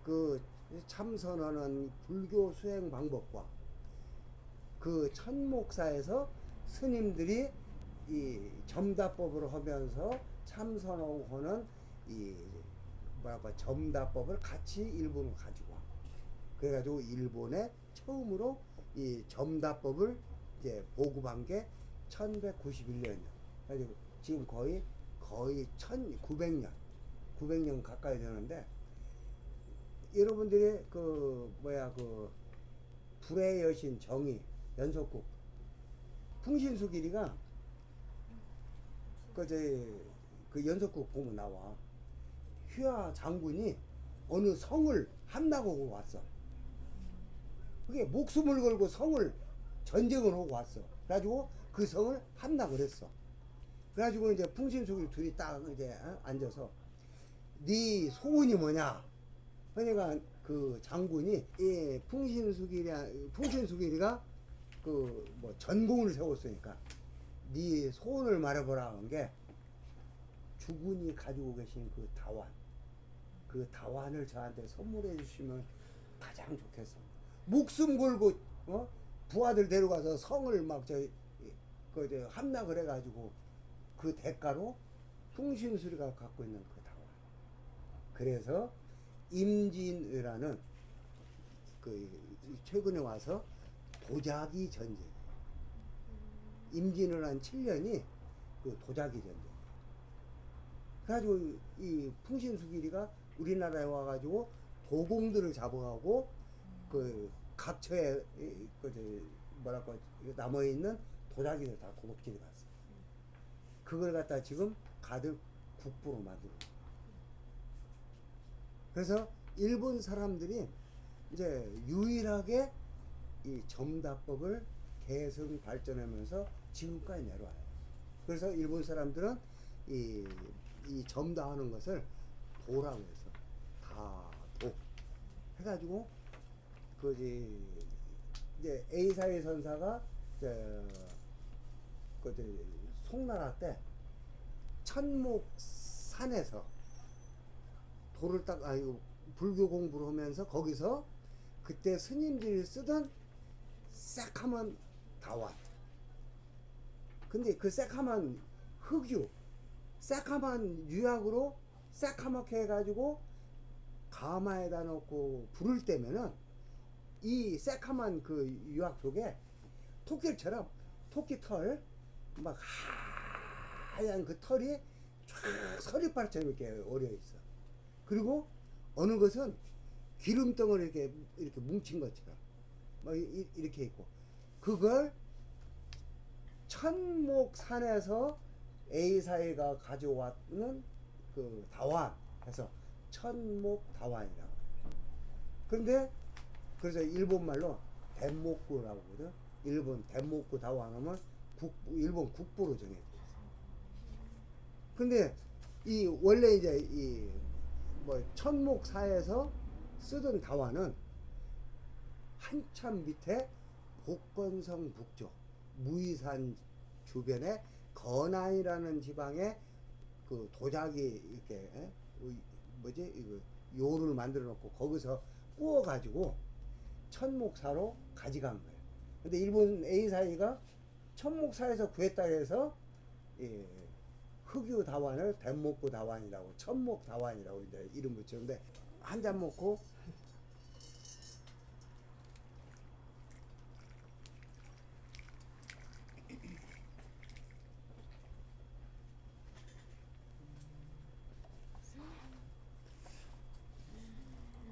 그 참선하는 불교 수행 방법과 그 천목사에서 스님들이 이 점다법을 하면서 참선하고 하는 이 뭐랄까 점다법을 같이 일본으로 가지고 와. 그래가지고 일본에 처음으로 이 점다법을 이제 보급한 게 1191년이요. 그래서 지금 거의 1900년 900년 가까이 되는데 여러분들이 그 불의 여신 정의 연속국 풍신수길이가 그 연속국 보면 나와. 휘하 장군이 어느 성을 함락하고 왔어. 그게 목숨을 걸고 성을 전쟁을 하고 왔어. 그래가지고 그 성을 함락을 했어. 그래가지고 이제 풍신수길 둘이 딱 이제 앉아서 네 소원이 뭐냐? 그러니까 그 장군이 이 풍신수길이가 그 뭐 전공을 세웠으니까 네 소원을 말해보라 한 게 주군이 가지고 계신 그 다완을 저한테 선물해 주시면 가장 좋겠어. 목숨 걸고 부하들 데려가서 성을 막 함락을 해가지고 그 대가로 풍신수리가 갖고 있는 그 다완. 그래서 임진왜란은 그 최근에 와서 도자기 전쟁. 임진왜란 7년이 그 도자기 전쟁. 그래가지고 이 풍신수길이가 우리나라에 와가지고 도공들을 잡아가고 그 각처에 뭐랄까 남아있는 도자기들 다 도둑질해 갔어. 그걸 갖다 지금 가득 국보로 만들어. 그래서 일본 사람들이 이제 유일하게 이 점다법을 계승 발전하면서 지금까지 내려와요. 그래서 일본 사람들은 이 점다하는 것을 도라고 해서 다도 해가지고 이제 에이사이 선사가 송나라 때 천목산에서 도를 불교 공부를 하면서 거기서 그때 스님들이 쓰던 새카만 다완. 근데 그 새카만 흑유, 새카만 유약으로 새카맣게 해가지고 가마에다 넣고 불을 때면은 이 새카만 그 유약 속에 토끼처럼 토끼털 막 하얀 그 털이 쫙 서리발처럼 이렇게 어려 있어. 그리고 어느 것은 기름덩어리 이렇게 뭉친 것처럼 막 이렇게 있고, 그걸 천목산에서 A사회가 가져왔는 그 다완 해서 천목다완이라고. 그런데 그래서 일본 말로 덴목구라고 하거든. 일본 덴목구 다완하면 일본 국보로 정해져 있어. 근데 이 원래 이제 이 뭐 천목사에서 쓰던 다완은 한참 밑에 복건성 북쪽 무이산 주변에 건안이라는 지방에 그 도자기 이렇게 뭐지 이거 요를 만들어 놓고 거기서 구워 가지고 천목사로 가져간 거예요. 근데 일본 A사이가 천목사에서 구했다 해서 흑유 다완을 덴목구 다완이라고 천목 다완이라고 이제 이름 붙였는데, 한 잔 먹고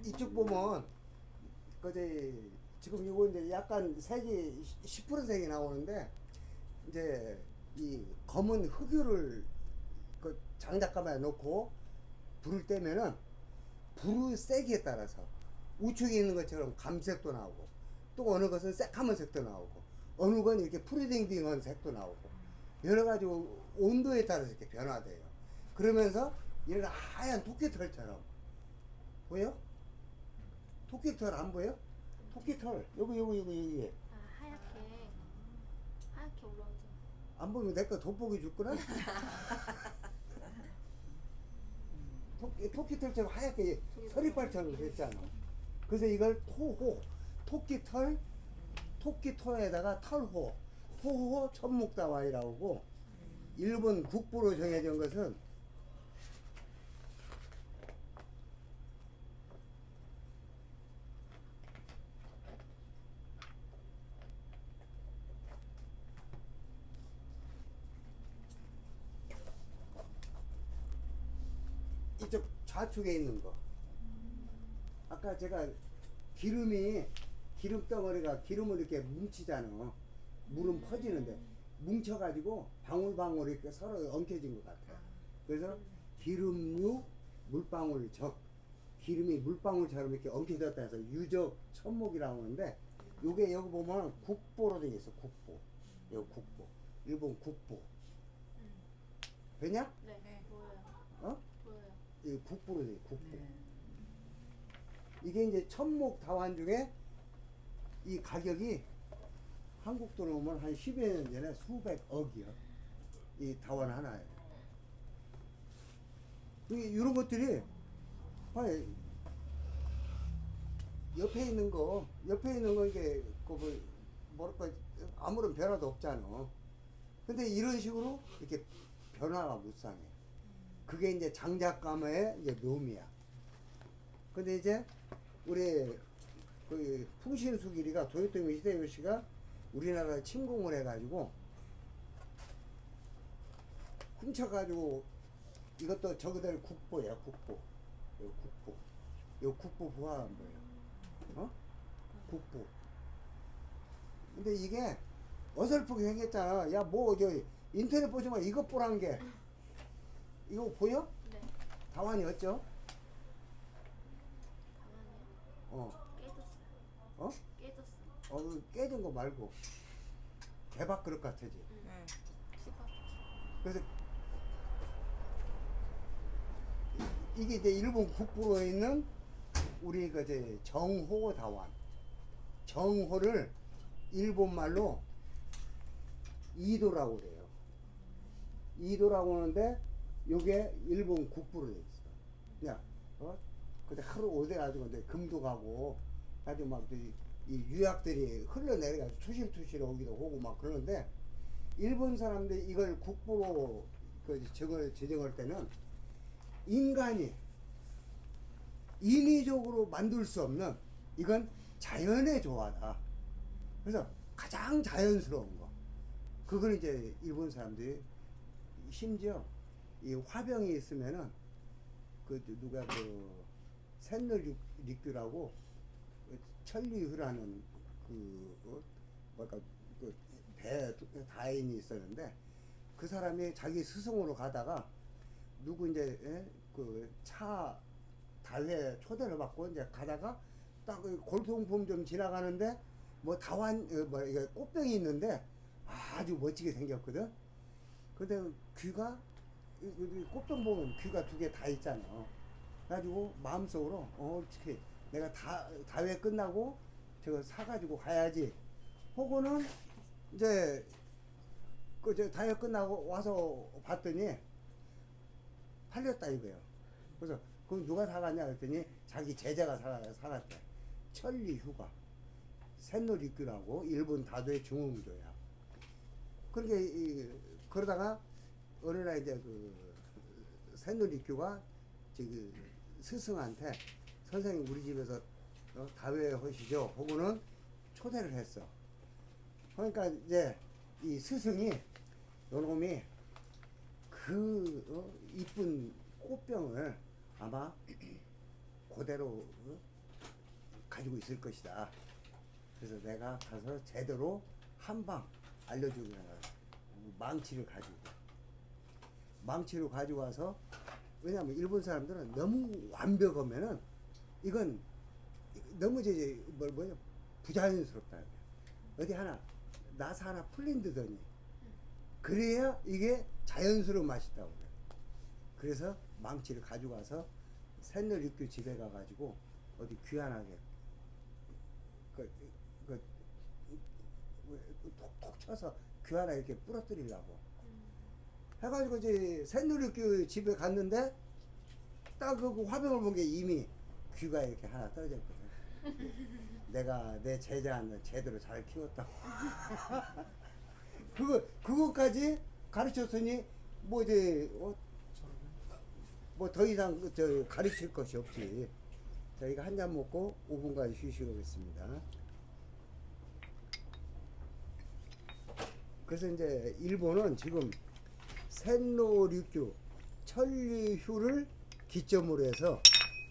이쪽 보면 그제 지금 이거 이제 약간 색이 10% 색이 나오는데, 이제 이 검은 흑유를 그 장작가마에 넣고 불을 떼면은 불의 세기에 따라서 우측에 있는 것처럼 감색도 나오고, 또 어느 것은 새카만 색도 나오고, 어느 건 이렇게 푸리딩딩한 색도 나오고, 여러 가지 온도에 따라서 이렇게 변화돼요. 그러면서 이런 하얀 토끼털처럼 보여? 토끼털 안 보여? 토끼털 여기 아, 하얗게 올라오죠. 안 보면 내 거 돋보기 줄거나? 토끼털처럼 하얗게 서리발처럼 됐잖아. 그래서 이걸 토끼털에다가 털호, 토호 천목다완이라고 하고, 일본 국보로 정해진 것은 이쪽 좌측에 있는 거. 아까 제가 기름덩어리가 기름을 이렇게 뭉치잖아. 물은 퍼지는데 뭉쳐가지고 방울방울 이렇게 서로 엉켜진 것 같아. 그래서 기름유 물방울적, 기름이 물방울처럼 이렇게 엉켜졌다 해서 유적 천목이라고 하는데, 요게 여기 보면 국보로 되어 있어. 국보. 여기 국보. 일본 국보. 되냐? 네, 보여요. 어? 보여요. 이 국보로 돼. 국보. 네. 이게 이제 천목 다완 중에 이 가격이 한국 돈으로 오면 한 10여 년 전에 수백억이요. 이 다완 하나에. 이런 것들이 아니, 옆에 있는 거 이게 그 뭐랄까 아무런 변화도 없잖아. 근데 이런 식으로 이렇게 변화가 무쌍해. 그게 이제 장작가마의 이제 묘미야. 근데 이제 우리 그 풍신수길이가 도요토미 히데요시가 우리나라를 침공을 해가지고 훔쳐가지고, 이것도 저그들 국보야. 국보. 요 국보. 요 국보 부화한 거예요. 어? 국보. 근데 이게 어설프게 생겼잖아. 야, 뭐, 인터넷 보시면 이것 보란 게 이거 보여? 네. 다완이 어쩌? 가만히요. 어, 깨졌어요. 어? 깨졌어. 깨진 거 말고 대박 그릇 같으지. 응. 두가. 그래서 이게 이제 일본 국부로에 있는 우리 그 이제 정호 다완. 정호를 일본 말로 이도라고 그래요. 이도라고 하는데 요게 일본 국부로 돼 있어. 그냥 그때 하루 오대 가지고 이제 금도 가고 가지고 막 이 유약들이 흘러내려가지고 투실투실 오기도 하고 막 그러는데 일본 사람들이 이걸 국부로 그 지정할 때는 인간이 인위적으로 만들 수 없는 이건 자연의 조화다. 그래서 가장 자연스러운 거. 그걸 이제 일본 사람들이 심지어 이 화병이 있으면은 그 누가 그 샌노리큐라고 천리휴라는 뭐랄까 그 다인이 있었는데 그 사람이 자기 스승으로 가다가 누구 이제 그 차 달회 초대를 받고 이제 가다가 딱 골동품 좀 지나가는데 뭐 다완 뭐 이게 꽃병이 있는데 아주 멋지게 생겼거든. 근데 귀가 꽃병 보면 귀가 두 개 다 있잖아. 그래가지고 마음속으로 어떻게 내가 다회 끝나고 저거 사가지고 가야지. 혹은 이제 그 다회 끝나고 와서 봤더니 팔렸다 이거예요. 그래서 그럼 누가 사갔냐 그랬더니 자기 제자가 사갔대. 천리휴가 샌노리큐라고 일본 다도의 중흥조야. 그러니까 그러다가 어느 날 이제 그 샌노리큐가 저기 스승한테 선생님 우리 집에서 다회 하시죠. 하고는 초대를 했어. 그러니까 이제 이 스승이 요놈이 그 이쁜 꽃병을 아마 그대로 가지고 있을 것이다. 그래서 내가 가서 제대로 한방 알려주고 망치를 가지고 와서 왜냐면 일본 사람들은 너무 완벽하면은 이건 너무 뭐냐 부자연스럽다. 어디 하나 나사 하나 풀린 듯하니 그래야 이게 자연스러운 맛이다고 그래. 그래서 망치를 가지고 와서 샌노리큐 집에 가가지고 어디 귀환하게 톡톡 쳐서 귀환하게 이렇게 부러뜨리려고 해가지고 이제 샌노리큐 집에 갔는데 딱 그 화병을 본 게 이미 귀가 이렇게 하나 떨어져 있거든. 내가 내 제자한테 제대로 잘 키웠다고. 그거까지 가르쳤으니 뭐 이제 뭐 더 이상 가르칠 것이 없지. 저희가 한 잔 먹고 5분간 쉬시겠습니다. 그래서 이제 일본은 지금 샌노리큐 천리휴를 기점으로 해서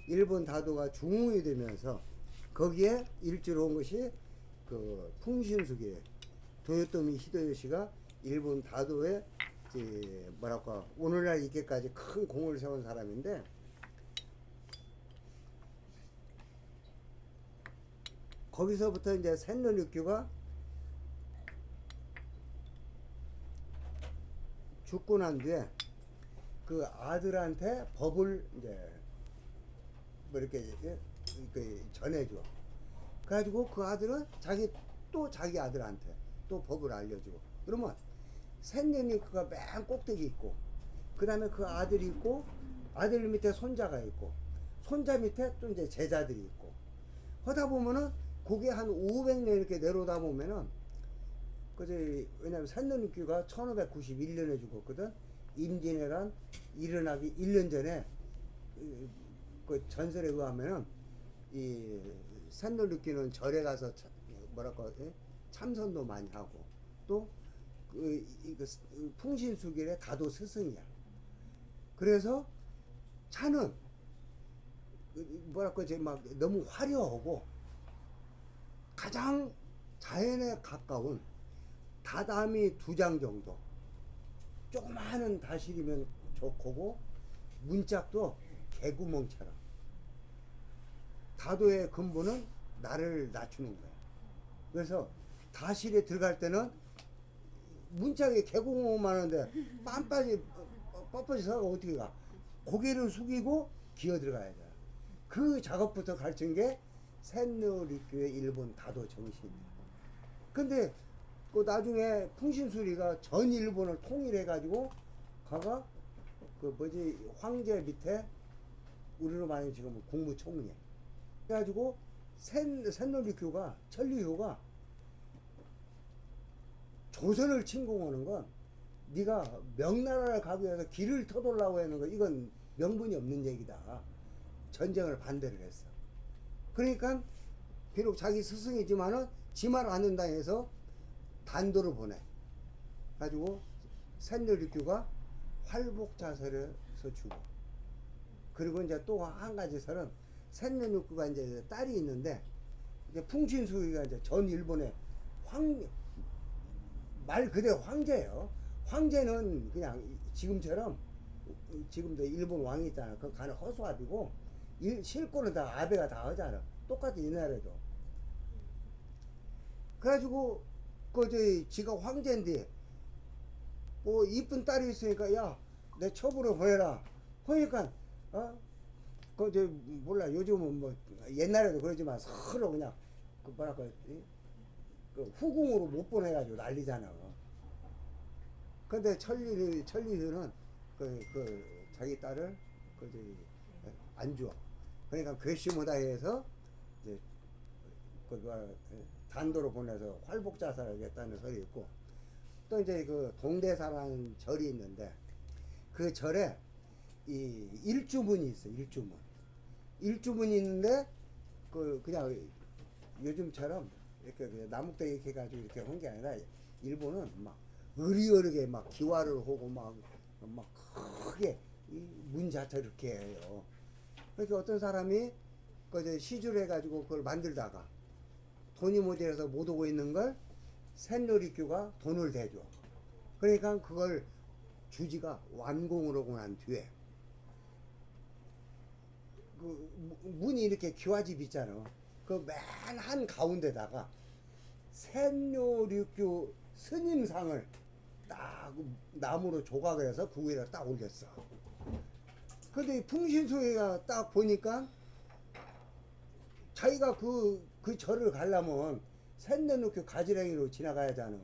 일본 다도가 중흥이 되면서 거기에 일주로 온 것이 그 풍신수계 도요토미 히데요시가 일본 다도에 뭐랄까 오늘날 있게까지 큰 공을 세운 사람인데 거기서부터 이제 샌노리큐가 죽고 난 뒤에 그 아들한테 법을 이제 뭐 이렇게 전해줘. 그래가지고 그 아들은 자기 아들한테 또 법을 알려주고. 그러면 샌노리큐가 맨 꼭대기 있고, 그 다음에 그 아들이 있고, 아들 밑에 손자가 있고, 손자 밑에 또 이제 제자들이 있고. 하다 보면은 그게 한 500년 이렇게 내려오다 보면은 왜냐면 샌노리큐가 1591년에 죽었거든. 임진왜란 일어나기 1년 전에 그 전설에 의하면은 이 샌노리큐는 절에 가서 참선도 많이 하고 또 풍신수길의 다도 스승이야. 그래서 차는 막 너무 화려하고 가장 자연에 가까운 다다미 2장 정도 조그마한 다실이면 좋고 문짝도 개구멍처럼. 다도의 근본은 나를 낮추는 거야. 그래서 다실에 들어갈 때는 문짝에 개구멍만 하는데 빳빳이 서가 어떻게 가? 고개를 숙이고 기어 들어가야 돼. 그 작업부터 가르친 게 샌노리교의 일본 다도 정신이야. 근데 그 나중에 풍신수리가 전 일본을 통일해가지고 가가 그 뭐지 황제 밑에 우리로 말하면 지금 국무총리 그래가지고 샌노리교가 천리효가 조선을 침공하는 건 네가 명나라를 가기 위해서 길을 터돌라고 하는 거 이건 명분이 없는 얘기다. 전쟁을 반대를 했어. 그러니까 비록 자기 스승이지만은 지 말 안 한다 해서 단도를 보내 가지고 샌노리교가 활복자설에서 주고 그리고 이제 또 한 가지 설은 샌노리교가 이제 딸이 있는데 이제 풍신수리가 이제 전 일본의 말 그대로 황제예요. 황제는 그냥 지금처럼 지금도 일본 왕이 있잖아. 그 가는 허수아비고 실권은 다 아베가 다 하잖아. 똑같이 이 나라에도. 그래가지고 지가 황제인데 뭐 이쁜 딸이 있으니까 야 내 첩으로 보내라. 그러니까 몰라 요즘은 뭐 옛날에도 그러지만 서로 그냥 그 뭐랄까 그 후궁으로 못 보내가지고 난리잖아. 근데 천리효는 자기 딸을 안 줘. 그러니까 괘씸하다 해서 이제 단도로 보내서 활복자살을 하겠다는 설이 있고 또 이제 그 동대사라는 절이 있는데 그 절에 이 일주문이 있어. 일주문이 있는데 그냥 요즘처럼 이렇게 나무대 이렇게 해가지고 이렇게 한 게 아니라 일본은 막 으리으르게 막 기와를 하고 막 크게 이 문 자체를 이렇게 해요. 그러니까 어떤 사람이 시주를 해가지고 그걸 만들다가 돈이 모자라서 못 오고 있는 걸 샌노리교가 돈을 대줘. 그러니까 그걸 주지가 완공을 하고 난 뒤에 그 문이 이렇게 기와집 있잖아. 그 맨 한 가운데다가 샌노리교 스님상을 딱 나무로 조각을 해서 그 위에다 딱 올렸어. 근데 풍신수리가 딱 보니까 자기가 그 절을 가려면 샌노리교 가지랭이로 지나가야 하잖아.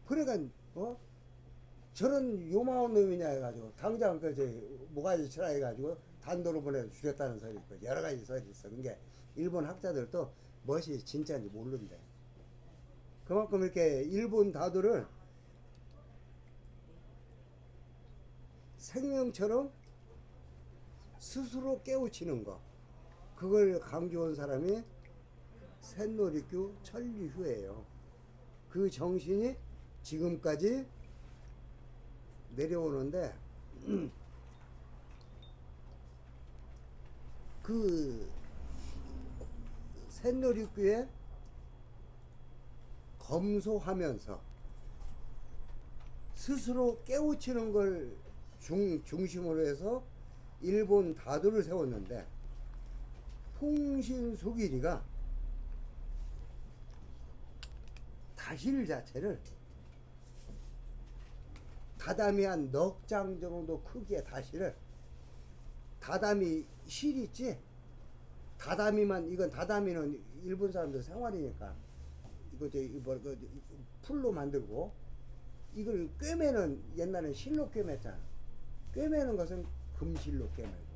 그러니까 저런 요망한 놈이냐 해가지고 당장 모가지 치라 해가지고 단도로 보내서 죽였다는 설이 있고 여러 가지 설이 있어. 그게 일본 학자들도 무엇이 진짜인지 모른대. 그만큼 이렇게 일본 다도를 생명처럼 스스로 깨우치는 거 그걸 강조한 사람이 샌노리교 천리효예요. 그 정신이 지금까지 내려오는데 그 샌노리교에 검소하면서 스스로 깨우치는 걸 중심으로 해서 일본 다도를 세웠는데 풍신수길이가 다실 자체를 다다미 한 넉 장 정도 크기의 다실을 다다미 실 있지? 다다미만 이건 다다미는 일본 사람들 생활이니까 이거 풀로 만들고 이걸 꿰매는 옛날엔 실로 꿰맸잖아. 꿰매는 것은 금실로 꿰매고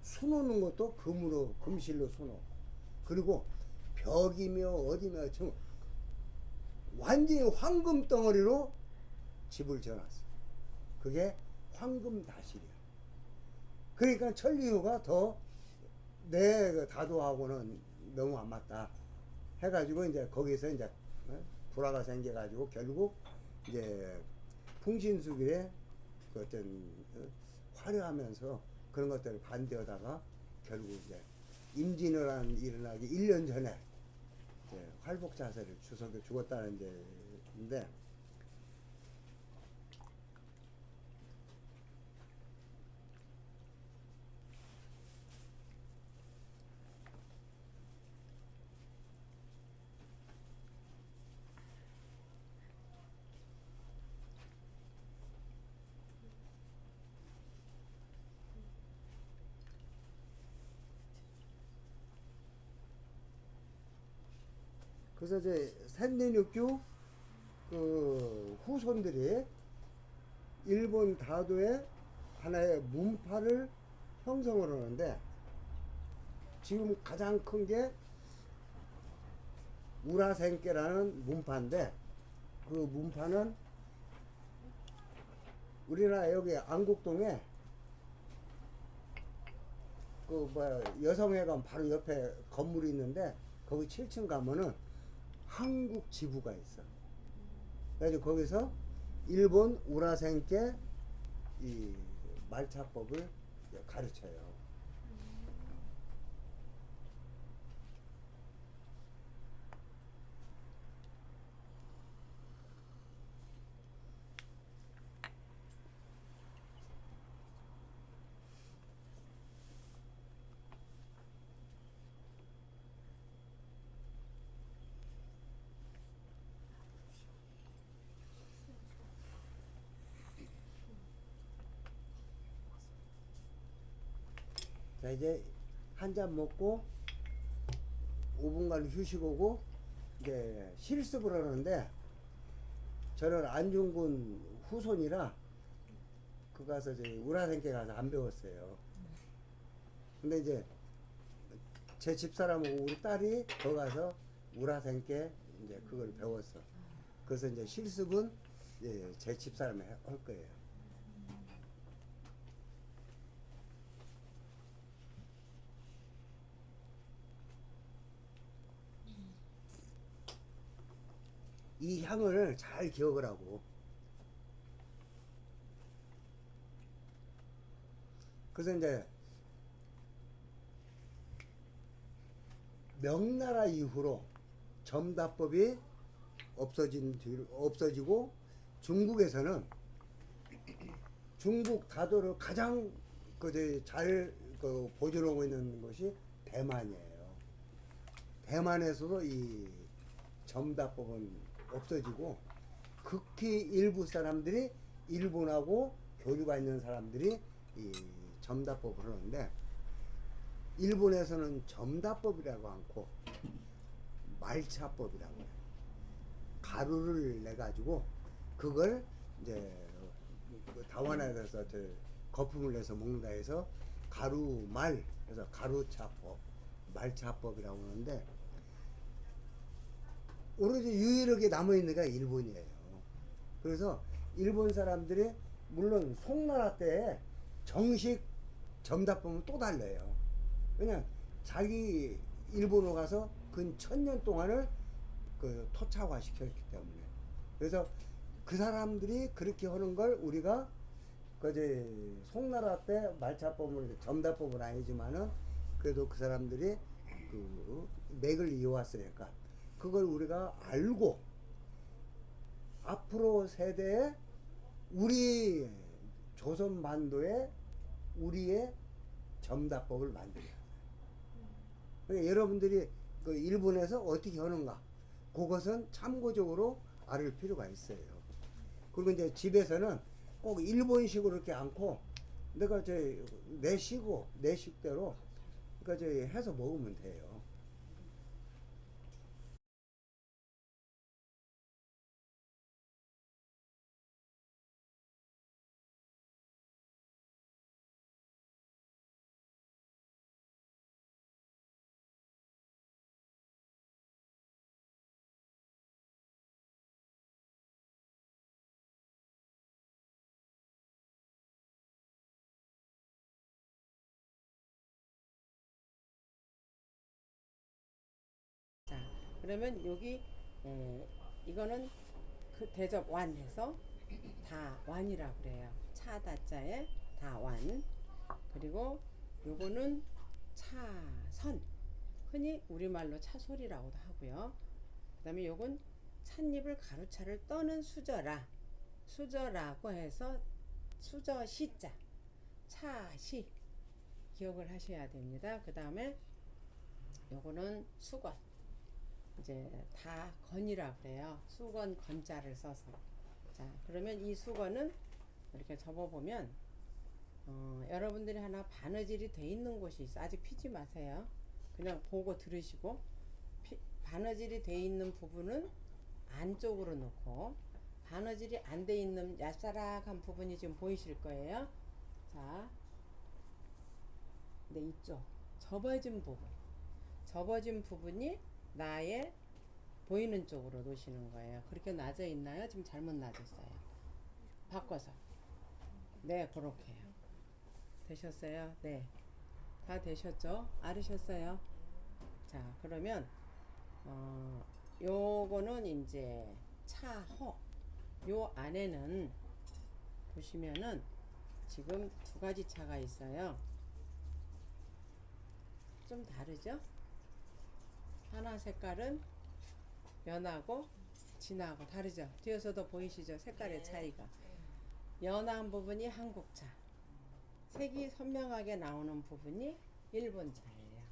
수놓는 것도 금실로 수놓고 그리고 벽이며 어디며 좀 완전히 황금 덩어리로 집을 지어놨어. 그게 황금 다실이야. 그러니까 천리효가 더 내 다도하고는 너무 안 맞다 해가지고 이제 거기서 이제 불화가 생겨가지고 결국 이제 풍신수길에 그 어떤 화려하면서 그런 것들을 반대하다가 결국 이제 임진왜란 일어나기 1년 전에 이제 활복자설을 주석에 죽었다는 데인데 그래서 이제 센리누큐 그 후손들이 일본 다도의 하나의 문파를 형성을 하는데 지금 가장 큰 게 우라센케라는 문파인데 그 문파는 우리나라 여기 안국동에 그 여성회관 바로 옆에 건물이 있는데 거기 7층 가면은 한국 지부가 있어. 그래서 거기서 일본 우라센케 이 말차법을 가르쳐요. 자, 이제 한 잔 먹고 5분간 휴식 오고 이제 실습을 하는데 저는 안중근 후손이라 그 가서 이제 우라센케 가서 안 배웠어요. 근데 이제 제 집사람하고 우리 딸이 거 가서 우라센케 이제 그걸 배웠어. 그래서 이제 실습은 예, 제 집사람이 할 거예요. 이 향을 잘 기억을 하고 그래서 이제 명나라 이후로 점다법이 없어지고 중국에서는 중국 다도를 가장 잘 보존하고 있는 것이 대만이에요. 대만에서도 이 점다법은 없어지고 극히 일부 사람들이 일본하고 교류가 있는 사람들이 이 점다법을 하는데 일본에서는 점다법이라고 않고 말차법이라고 해요. 가루를 내 가지고 그걸 이제 다원에서 거품을 내서 먹는다 해서 가루말 그래서 가루차법 말차법이라고 하는데 오로지 유일하게 남아있는 게 일본이에요. 그래서 일본 사람들이 물론 송나라 때 정식 점다법은 또 달라요. 왜냐 자기 일본으로 가서 근 1000년 동안을 그 토착화 시켰기 때문에 그래서 그 사람들이 그렇게 하는 걸 우리가 그제 송나라 때 말차법을 점다법은 아니지만은 그래도 그 사람들이 그 맥을 이어왔으니까 그걸 우리가 알고 앞으로 세대에 우리 조선반도에 우리의 점다법을 만들어야 돼요. 그러니까 여러분들이 그 일본에서 어떻게 하는가 그것은 참고적으로 알을 필요가 있어요. 그리고 이제 집에서는 꼭 일본식으로 이렇게 않고 내가 내 식대로 그러니까 해서 먹으면 돼요. 자, 그러면 여기 이거는 그 대접 완해서 다완이라고 그래요. 차다자에 다완. 그리고 요거는 차선. 흔히 우리말로 차솔이라고도 하고요. 그다음에 요건 찻잎을 가루차를 떠는 수저라. 수저라고 해서 수저 시자. 차시 기억을 하셔야 됩니다. 그다음에 요거는 수건. 이제 다 건이라 그래요. 수건 건자를 써서. 자, 그러면 이 수건은 이렇게 접어보면 여러분들이 하나 바느질이 돼 있는 곳이 있어. 아직 피지 마세요. 그냥 보고 들으시고 바느질이 돼 있는 부분은 안쪽으로 놓고 바느질이 안 돼 있는 얍사락한 부분이 지금 보이실 거예요. 자, 네, 이쪽 접어진 부분이 나의 보이는 쪽으로 놓으시는 거예요. 그렇게 놔져 있나요? 지금 잘못 놔졌어요. 바꿔서. 네, 그렇게요. 되셨어요? 네. 다 되셨죠? 알으셨어요? 자, 그러면 요거는 이제 차허. 요 안에는 보시면은 지금 두 가지 차가 있어요. 좀 다르죠? 하나 색깔은 연하고 진하고 다르죠? 뒤에서도 보이시죠? 색깔의 차이가. 연한 부분이 한국차, 색이 선명하게 나오는 부분이 일본 차예요.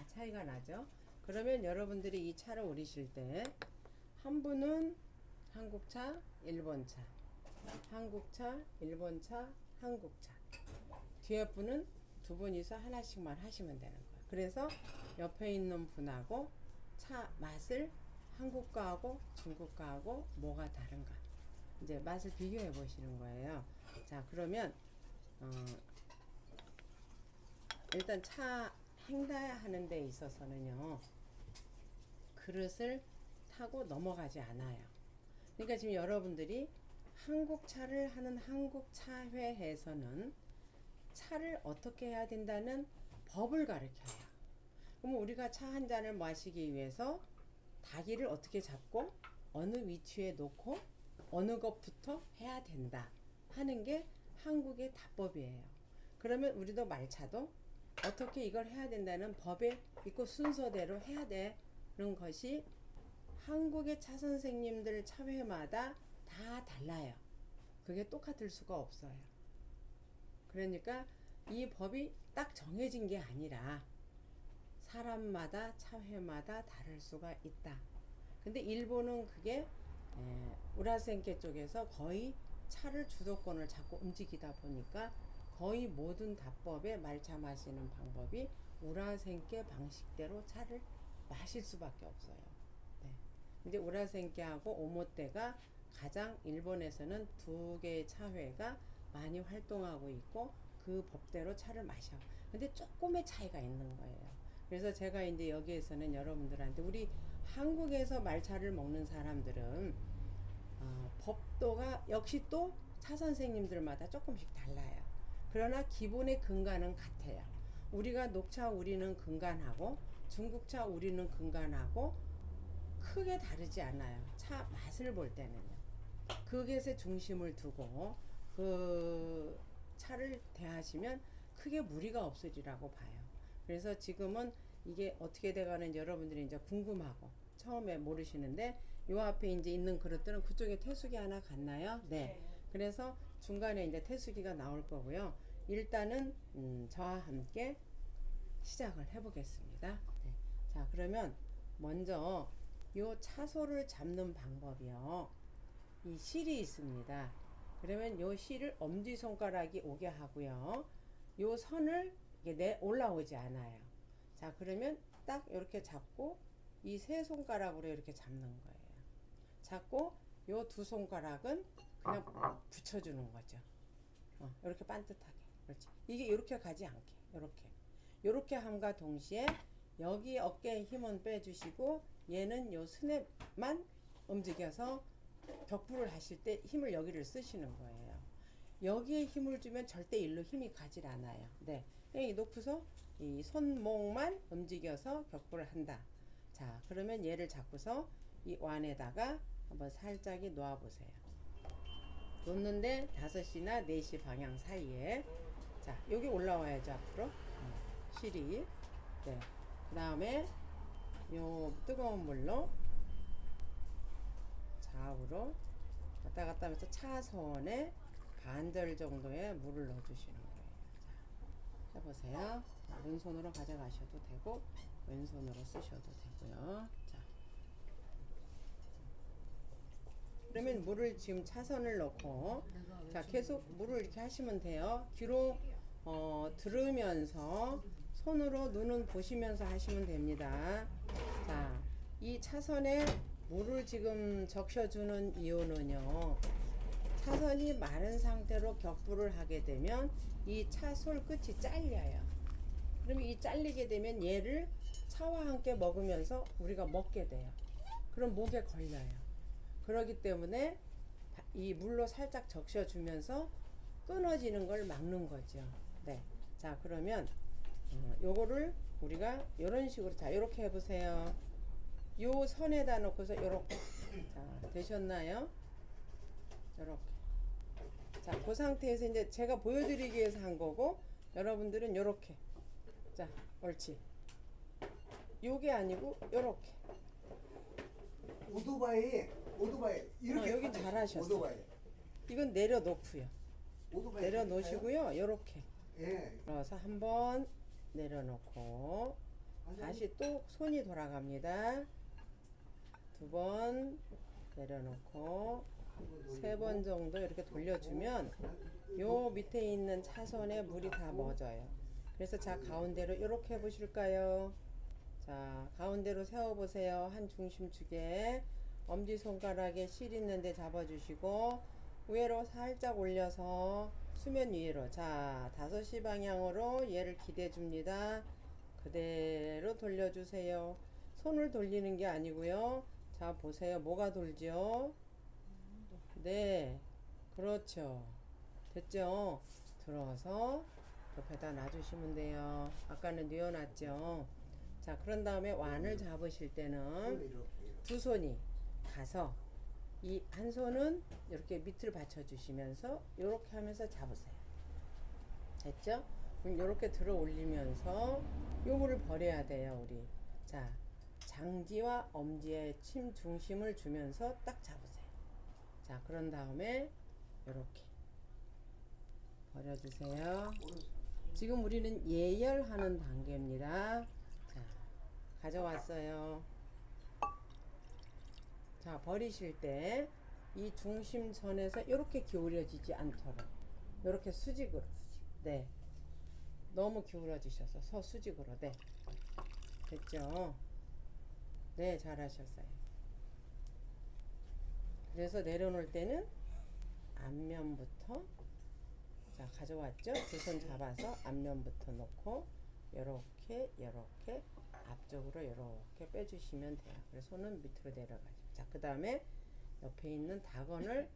차이가 나죠? 그러면 여러분들이 이 차를 우리실 때 한 분은 한국차, 일본차, 한국차, 일본차, 한국차. 뒤에 분은 두 분이서 하나씩만 하시면 되는 거예요. 그래서 옆에 있는 분하고 차 맛을 한국 거하고 중국 거하고 뭐가 다른가 이제 맛을 비교해 보시는 거예요. 자, 그러면 일단 차 행다하는 데 있어서는요, 그릇을 타고 넘어가지 않아요. 그러니까 지금 여러분들이 한국 차를 하는 한국 차회에서는 차를 어떻게 해야 된다는 법을 가르쳐요. 그럼 우리가 차 한 잔을 마시기 위해서 닭이를 어떻게 잡고 어느 위치에 놓고 어느 것부터 해야 된다 하는 게 한국의 다법이에요. 그러면 우리도 말차도 어떻게 이걸 해야 된다는 법에 있고 순서대로 해야 되는 것이 한국의 차 선생님들 차회마다 다 달라요. 그게 똑같을 수가 없어요. 그러니까 이 법이 딱 정해진 게 아니라 사람마다 차회마다 다를 수가 있다. 근데 일본은 그게 우라센케 쪽에서 거의 차를 주도권을 잡고 움직이다 보니까 거의 모든 다법에 말차 마시는 방법이 우라센케 방식대로 차를 마실 수밖에 없어요. 네. 이제 우라센케하고 오모테가 가장 일본에서는 두 개의 차회가 많이 활동하고 있고 그 법대로 차를 마셔. 근데 조금의 차이가 있는 거예요. 그래서 제가 이제 여기에서는 여러분들한테 우리 한국에서 말차를 먹는 사람들은 법도가 역시 또 차 선생님들마다 조금씩 달라요. 그러나 기본의 근간은 같아요. 우리가 녹차 우리는 근간하고 중국차 우리는 근간하고 크게 다르지 않아요. 차 맛을 볼 때는요. 그것에 중심을 두고 그 차를 대하시면 크게 무리가 없으리라고 봐요. 그래서 지금은 이게 어떻게 돼가는지 여러분들이 이제 궁금하고 처음에 모르시는데 요 앞에 이제 있는 그릇들은 그쪽에 태수기 하나 갔나요? 네. 그래서 중간에 이제 태수기가 나올 거고요. 일단은 저와 함께 시작을 해보겠습니다. 네. 자, 그러면 먼저 요 차소를 잡는 방법이요. 이 실이 있습니다. 그러면 요 실을 엄지손가락이 오게 하고요. 요 선을 이게 올라오지 않아요. 자, 그러면 딱 이렇게 잡고 이 세 손가락으로 이렇게 잡는 거예요. 잡고 요 두 손가락은 그냥 붙여주는 거죠. 이렇게 반듯하게. 그렇지. 이게 이렇게 가지 않게. 이렇게 함과 동시에 여기 어깨에 힘은 빼주시고 얘는 요 스냅만 움직여서 격부를 하실 때 힘을 여기를 쓰시는 거예요. 여기에 힘을 주면 절대 일로 힘이 가질 않아요. 네. 이 놓고서 이 손목만 움직여서 격부를 한다. 자, 그러면 얘를 잡고서 이 완에다가 한번 살짝이 놓아 보세요. 놓는데 5시나 4시 방향 사이에. 자, 여기 올라와야죠, 앞으로. 실이. 네. 그 다음에 요 뜨거운 물로 좌우로 왔다 갔다 하면서 차선에 반절 정도의 물을 넣어주시는 거예요. 자, 해보세요. 자, 왼손으로 가져가셔도 되고 왼손으로 쓰셔도 되고요. 자, 그러면 물을 지금 차선을 넣고 자, 계속 물을 이렇게 하시면 돼요. 뒤로 들으면서 손으로 눈은 보시면서 하시면 됩니다. 자, 차선에 물을 지금 적셔주는 이유는요. 차선이 마른 상태로 격부를 하게 되면 이 차솔 끝이 잘려요. 그러면 이 잘리게 되면 얘를 차와 함께 먹으면서 우리가 먹게 돼요. 그럼 목에 걸려요. 그렇기 때문에 이 물로 살짝 적셔주면서 끊어지는 걸 막는 거죠. 네. 자, 그러면 요거를 우리가 이런 식으로, 자, 이렇게 해보세요. 요 선에다 놓고서 요렇게. 자, 되셨나요? 요렇게. 자, 그 상태에서 이제 제가 보여드리기 위해서 한 거고, 여러분들은 요렇게. 자, 옳지. 요게 아니고 요렇게. 오토바이 이렇게 여기 타죠. 잘하셨어. 오토바이. 이건 내려놓고요. 오토바이 내려놓으시고요. 요렇게. 예. 그래서 한번 내려놓고 다시 또 손이 돌아갑니다. 2번 내려놓고 3번 정도 이렇게 돌려주면 요 밑에 있는 차선에 물이 다 멎어요. 그래서 자, 가운데로 이렇게 해보실까요? 자, 가운데로 세워보세요. 한 중심축에 엄지손가락에 실 있는데 잡아주시고 위로 살짝 올려서 수면 위로, 자, 5시 방향으로 얘를 기대줍니다. 그대로 돌려주세요. 손을 돌리는 게 아니고요. 자, 보세요. 뭐가 돌죠? 네, 그렇죠. 됐죠? 들어서 옆에다 놔주시면 돼요. 아까는 뉘어놨죠. 자, 그런 다음에 완을 잡으실 때는 두 손이 가서 이 한 손은 이렇게 밑을 받쳐주시면서 이렇게 하면서 잡으세요. 됐죠? 그럼 이렇게 들어 올리면서 요물을 버려야 돼요, 우리. 자, 장지와 엄지의 침 중심을 주면서 딱 잡으세요. 자, 그런 다음에 이렇게 버려주세요. 지금 우리는 예열하는 단계입니다. 자, 가져왔어요. 자, 버리실 때 이 중심선에서 이렇게 기울여지지 않도록 이렇게 수직으로. 네, 너무 기울어지셔서 수직으로. 네, 됐죠? 네, 잘하셨어요. 그래서 내려놓을 때는 앞면부터, 자, 가져왔죠? 두 손 잡아서 앞면부터 놓고 요렇게 앞쪽으로 요렇게 빼주시면 돼요. 그래서 손은 밑으로 내려가죠. 자, 그 다음에 옆에 있는 닭건을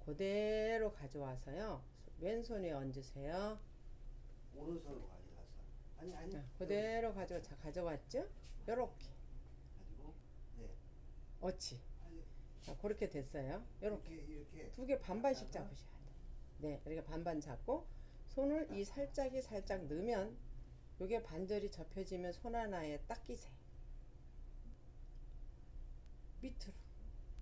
그대로 가져와서요. 왼손에 얹으세요. 오른손으로 가져가서. 아니. 자, 그대로 자, 가져왔죠? 요렇게. 가지고 네. 옳지. 아니, 자, 그렇게 됐어요. 요렇게. 이렇게. 두 개 반반씩 잡으셔야 돼. 네, 이렇게 반반 잡고 손을 이 살짝이 살짝 넣으면 요게 반절이 접혀지면 손 하나에 딱 끼세요. 밑으로.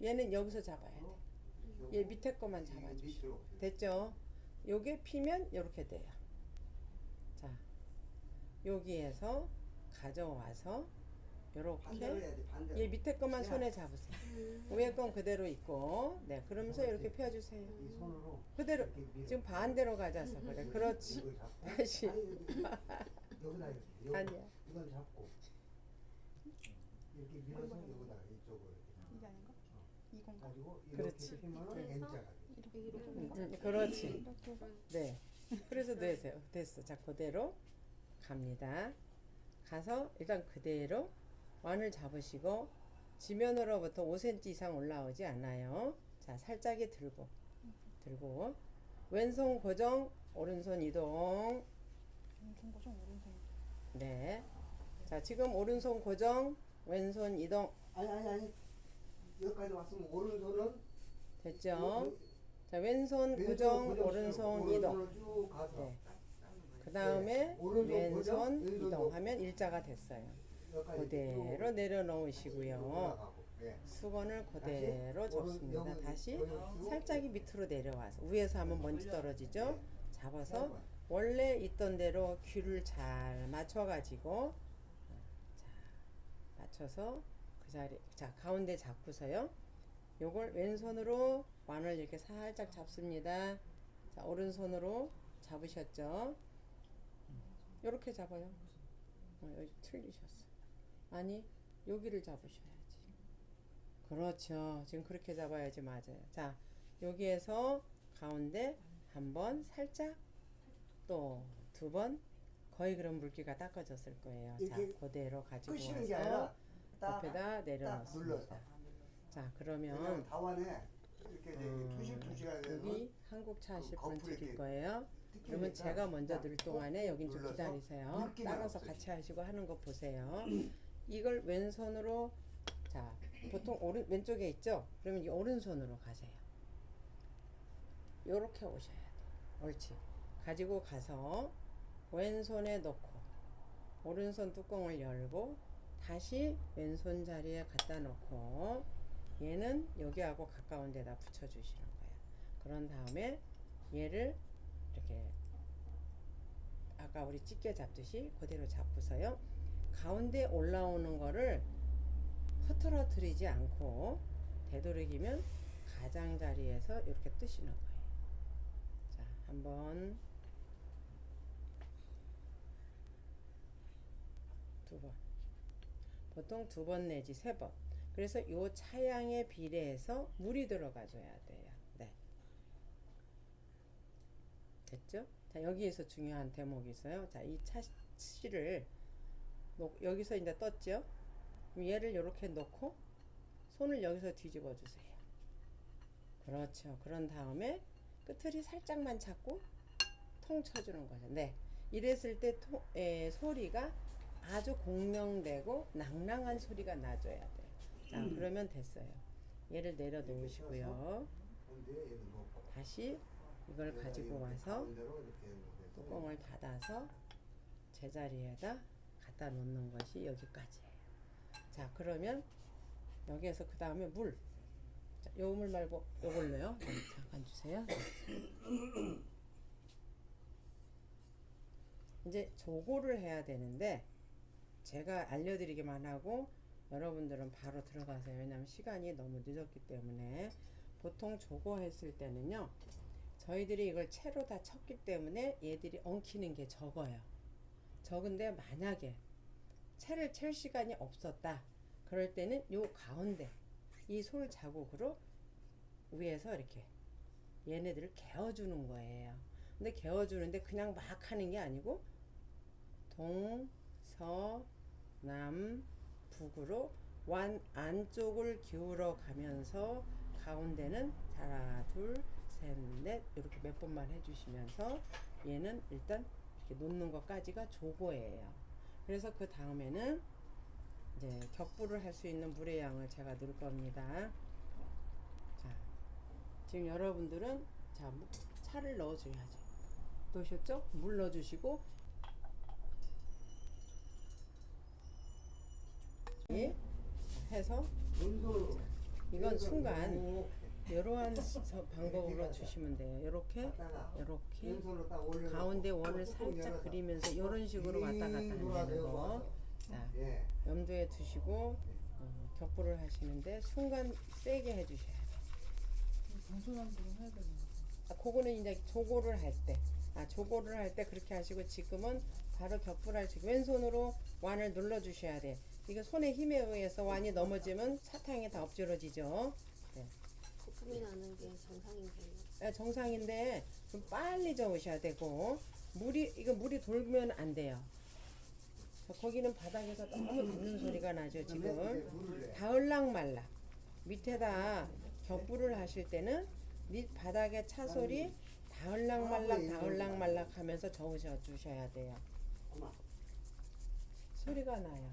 얘는 여기서 잡아야 돼. 얘 밑에 거만 잡아주시고. 됐죠? 요게 피면 요렇게 돼요. 자, 여기에서 가져와서 요렇게 얘 밑에 거만 손에 잡으세요. 위에 건 그대로 있고, 네, 그러면서 이렇게 펴주세요. 이 손으로 그대로. 이렇게 밀어. 지금 반대로 가져서 그래. 그렇지. 이걸 잡고. 다시. 아니, 여기다 이렇게. 아니야. 이건 잡고 이렇게 밀어서 여기다 이쪽으로 이게 아닌가? 이건가? 가지고 그렇지. 이렇게 피면은 N자가 돼. 이렇게 그렇지. 네. 그래서 내세요. 됐어. 자, 그대로 갑니다. 가서 일단 그대로 완을 잡으시고 지면으로부터 5cm 이상 올라오지 않아요. 자, 살짝이 들고 왼손 고정, 오른손 이동. 왼손 고정 오른손. 네. 자, 지금 오른손 고정, 왼손 이동. 아니 여기까지 왔으면 오른손은 됐죠? 자, 왼손 고정, 오른손 이동. 오른손을 쭉 가서 네. 그 다음에 오른손 왼손 고정, 왼손도 이동하면 일자가 됐어요. 여기까지 그대로 쭉 내려놓으시고요. 올라가고. 네. 수건을 그대로 다시 접습니다. 오른- 다시 여기 쭉 살짝이 밑으로 내려와서 위에서 하면 먼지 떨어지죠. 네. 잡아서 원래 있던 대로 귀를 잘 맞춰가지고, 자, 맞춰서 그 자리, 자, 가운데 잡고서요. 요걸 왼손으로 완을 이렇게 살짝 잡습니다. 자, 오른손으로 잡으셨죠? 요렇게 잡아요. 여기 틀리셨어. 아니, 여기를 잡으셔야지. 그렇죠. 지금 그렇게 잡아야지 맞아요. 자, 여기에서 가운데 한 번 살짝 또 두 번 거의 그런 물기가 닦아졌을 거예요. 자, 이렇게 그대로 가지고 끄시는 게 와서 아니라 딱 옆에다 내려놓습니다. 눌러서. 자, 왜냐면 그러면 다원에 이렇게 투실투실하게 되면 여기 한국차 하실 분 거꾸로 드릴 이렇게 거예요. 그러면 뜯기니까 제가 먼저 딱 늘 동안에 여긴 좀 눌러서 기다리세요. 물기만 따라서 없애지. 같이 하시고 하는 거 보세요. 이걸 왼손으로 자 보통 왼쪽에 있죠? 그러면 이 오른손으로 가세요. 요렇게 오셔야 돼. 옳지. 가지고 가서 왼손에 놓고 오른손 뚜껑을 열고 다시 왼손 자리에 갖다 놓고 얘는 여기하고 가까운 데다 붙여주시는 거예요. 그런 다음에 얘를 이렇게 아까 우리 집게 잡듯이 그대로 잡고서요. 가운데 올라오는 거를 흐트러뜨리지 않고 되도록이면 가장자리에서 이렇게 뜨시는 거예요. 자, 한번 두 번. 보통 두 번 내지 세 번. 그래서 요 차양에 비례해서 물이 들어가줘야 돼요. 네. 됐죠? 자, 여기에서 중요한 대목이 있어요. 자, 이 차씨를 여기서 이제 떴죠? 그럼 얘를 이렇게 놓고 손을 여기서 뒤집어 주세요. 그렇죠. 그런 다음에 끝을 살짝만 잡고 통 쳐주는 거죠. 네. 이랬을 때 소리가 아주 공명되고 낭랑한 소리가 나줘야 돼요. 자, 그러면 됐어요. 얘를 내려놓으시고요. 근데 얘는 뭐 다시 이걸 얘가 가지고 이렇게 와서 가운데로 이렇게 해서 뚜껑을 닫아서 제자리에다 갖다 놓는 것이 여기까지예요. 자, 그러면 여기에서 그 다음에 물. 자, 요 물 말고 요걸로요. 네, 잠깐 주세요. 이제 조고를 해야 되는데 제가 알려드리기만 하고 여러분들은 바로 들어가세요. 왜냐하면 시간이 너무 늦었기 때문에. 보통 조고 했을 때는요, 저희들이 이걸 채로 다 쳤기 때문에 얘들이 엉키는 게 적어요. 적은데 만약에 채를 챌 시간이 없었다 그럴 때는 요 가운데 이 솔 자국으로 위에서 이렇게 얘네들을 개어주는 거예요. 근데 개어주는데 그냥 막 하는 게 아니고 동, 서, 남, 북으로 완 안쪽을 기울어 가면서 가운데는 하나, 둘, 셋, 넷 이렇게 몇 번만 해주시면서 얘는 일단 이렇게 놓는 것까지가 조고예요. 그래서 그 다음에는 이제 격부를 할 수 있는 물의 양을 제가 넣을 겁니다. 자, 지금 여러분들은 자 차를 넣어줘야지. 넣으셨죠? 물 넣어주시고 예? 해서 왼손으로 이건 순간 이렇게 이러한 방법으로 주시면 돼요. 이렇게 갖다가 이렇게 왼손으로 딱 올려놓고 가운데 원을 뚜껑 살짝 열어서 그리면서 이런 식으로 왔다 갔다 윙 하는 돌아내고 거. 와서. 자, 예. 염두에 두시고 격부를 하시는데 순간 세게 해주셔야 돼요. 방송한 분은 해야 되는 거. 그거는 이제 조고를 할 때, 조고를 할 때 그렇게 하시고 지금은 바로 격부를 할 수 있고 왼손으로 완을 눌러 주셔야 돼. 이거 손의 힘에 의해서 완이 넘어지면 사탕이 다 엎질러지죠. 거품이 나는 게 정상인가요? 정상인데 좀 빨리 저으셔야 되고 물이 돌면 안 돼요. 거기는 바닥에서 너무 닿는 소리가 나죠 지금. 물을 내. 다을락말락 밑에다 격부를 하실 때는 밑 바닥에 차 소리 다을락말락 하면서 저으셔 주셔야 돼요. 그만. 소리가 나요.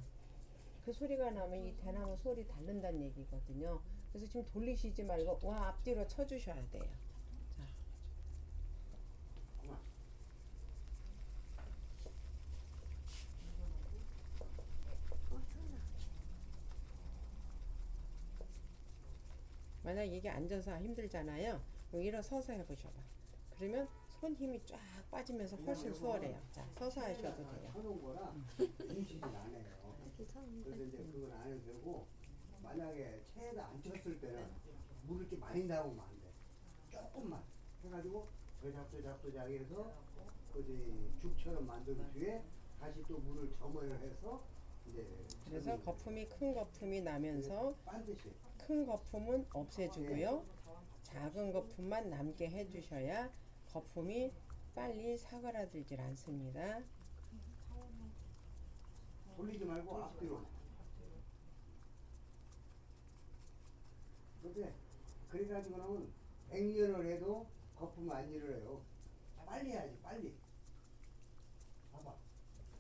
그 소리가 나면 이 대나무 소리 닳는다는 얘기거든요. 그래서 지금 돌리시지 말고 와 앞뒤로 쳐주셔야 돼요. 자, 그만. 만약 이게 앉아서 힘들잖아요. 그럼 일어서서 해보셔봐. 그러면 손 힘이 쫙 빠지면서 훨씬 수월해요. 자, 서서 하셔도 돼요. 쳐놓은 거라 움직이진 않아요. 괜찮은데. 그래서 이제 그건 안 해도 되고 만약에 체에다 안 쳤을 때는 물을 이렇게 많이 담으면 안 돼. 조금만 해가지고 저작저작 해서 그지 죽처럼 만든 뒤에 다시 또 물을 점을 해서 이제 그래서 거품이 큰 거품이 나면서 반드시 큰 거품은 없애주고요. 작은 거품만 남게 해주셔야 거품이 빨리 사그라들질 않습니다. 돌리지 말고 앞뒤로. 근데 그래가지고 나면 100년을 해도 거품 안 일어나요. 빨리 해야지 빨리. 봐봐.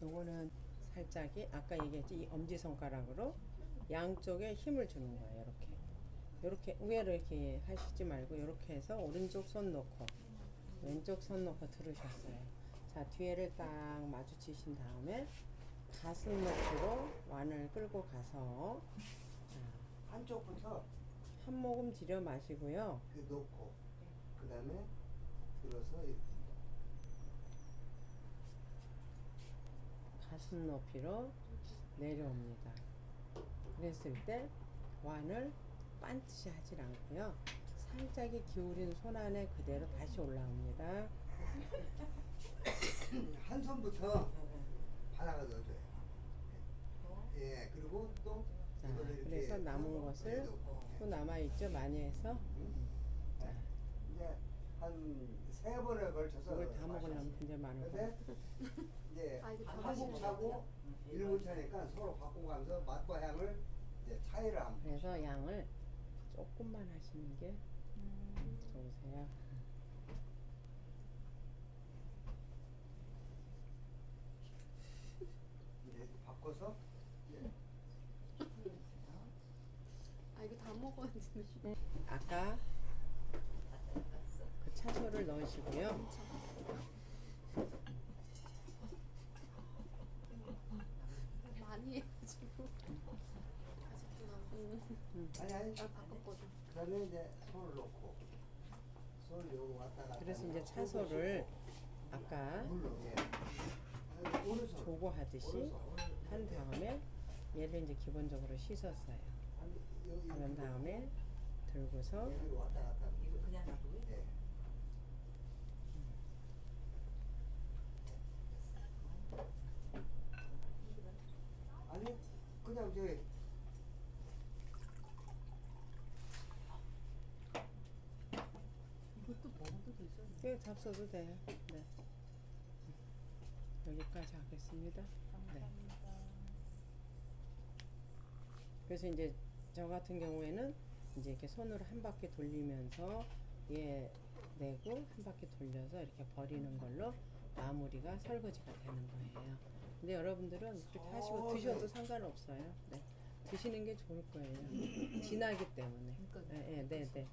요거는 살짝이 아까 얘기했지 이 엄지손가락으로 양쪽에 힘을 주는 거예요. 이렇게 이렇게 위로 이렇게 하시지 말고 이렇게 해서 오른쪽 손 놓고 왼쪽 손 놓고 들으셨어요. 자 뒤에를 딱 마주치신 다음에 가슴 높이로 완을 끌고 가서 한쪽부터 한 모금 들여 마시고요. 그 놓고 그 다음에 들어서 이렇게. 가슴 높이로 내려옵니다. 그랬을 때 완을 반드시 하질 않고요. 살짝이 기울인 손 안에 그대로 다시 올라옵니다. 한 손부터 바닥에 넣어줘요. 예, 그리고 또 자, 이걸로 이렇게 그래서 남은 해서 것을 넣고. 또 남아있죠. 많이 해서 자, 이제 한 3번에 걸쳐서 이걸 다 먹으려면 굉장히 많을 거예요. 근데 이제 아, 이제 다 한국 마시는 차고 일본 차니까 서로 바꿔가면서 맛과 향을 이제 차이를 한번 그래서 양을 조금만 하시는 게 좋으세요. 이제 바꿔서 이제 아 이거 다 먹어야지. 아까 그 채소를 넣으시고요. 많이 해가지고. 아니 나 바꿨거든. 그다음에 이제 손을 놓고 손을 요거 왔다 갔다 그래서 이제 하면서 채소를 아까 물로 예. 오른손 조고 하듯이 한 다음에 얘를 이제 기본적으로 씻었어요. 그런 다음에 들고서 여기로 왔다 갔다 하면서. 이거 그냥 놔두고요? 예. 아니 그냥 저기 이것도 먹어도 되죠? 꽤 잡숴도 돼요. 네. 여기까지 하겠습니다. 감사합니다. 그래서 이제 저 같은 경우에는 이제 이렇게 손으로 한 바퀴 돌리면서 얘 내고 한 바퀴 돌려서 이렇게 버리는 걸로 마무리가 설거지가 되는 거예요. 근데 여러분들은 그렇게 하시고 드셔도 상관없어요. 네. 드시는 게 좋을 거예요. 진하기 때문에. 그러니까 네, 네, 네.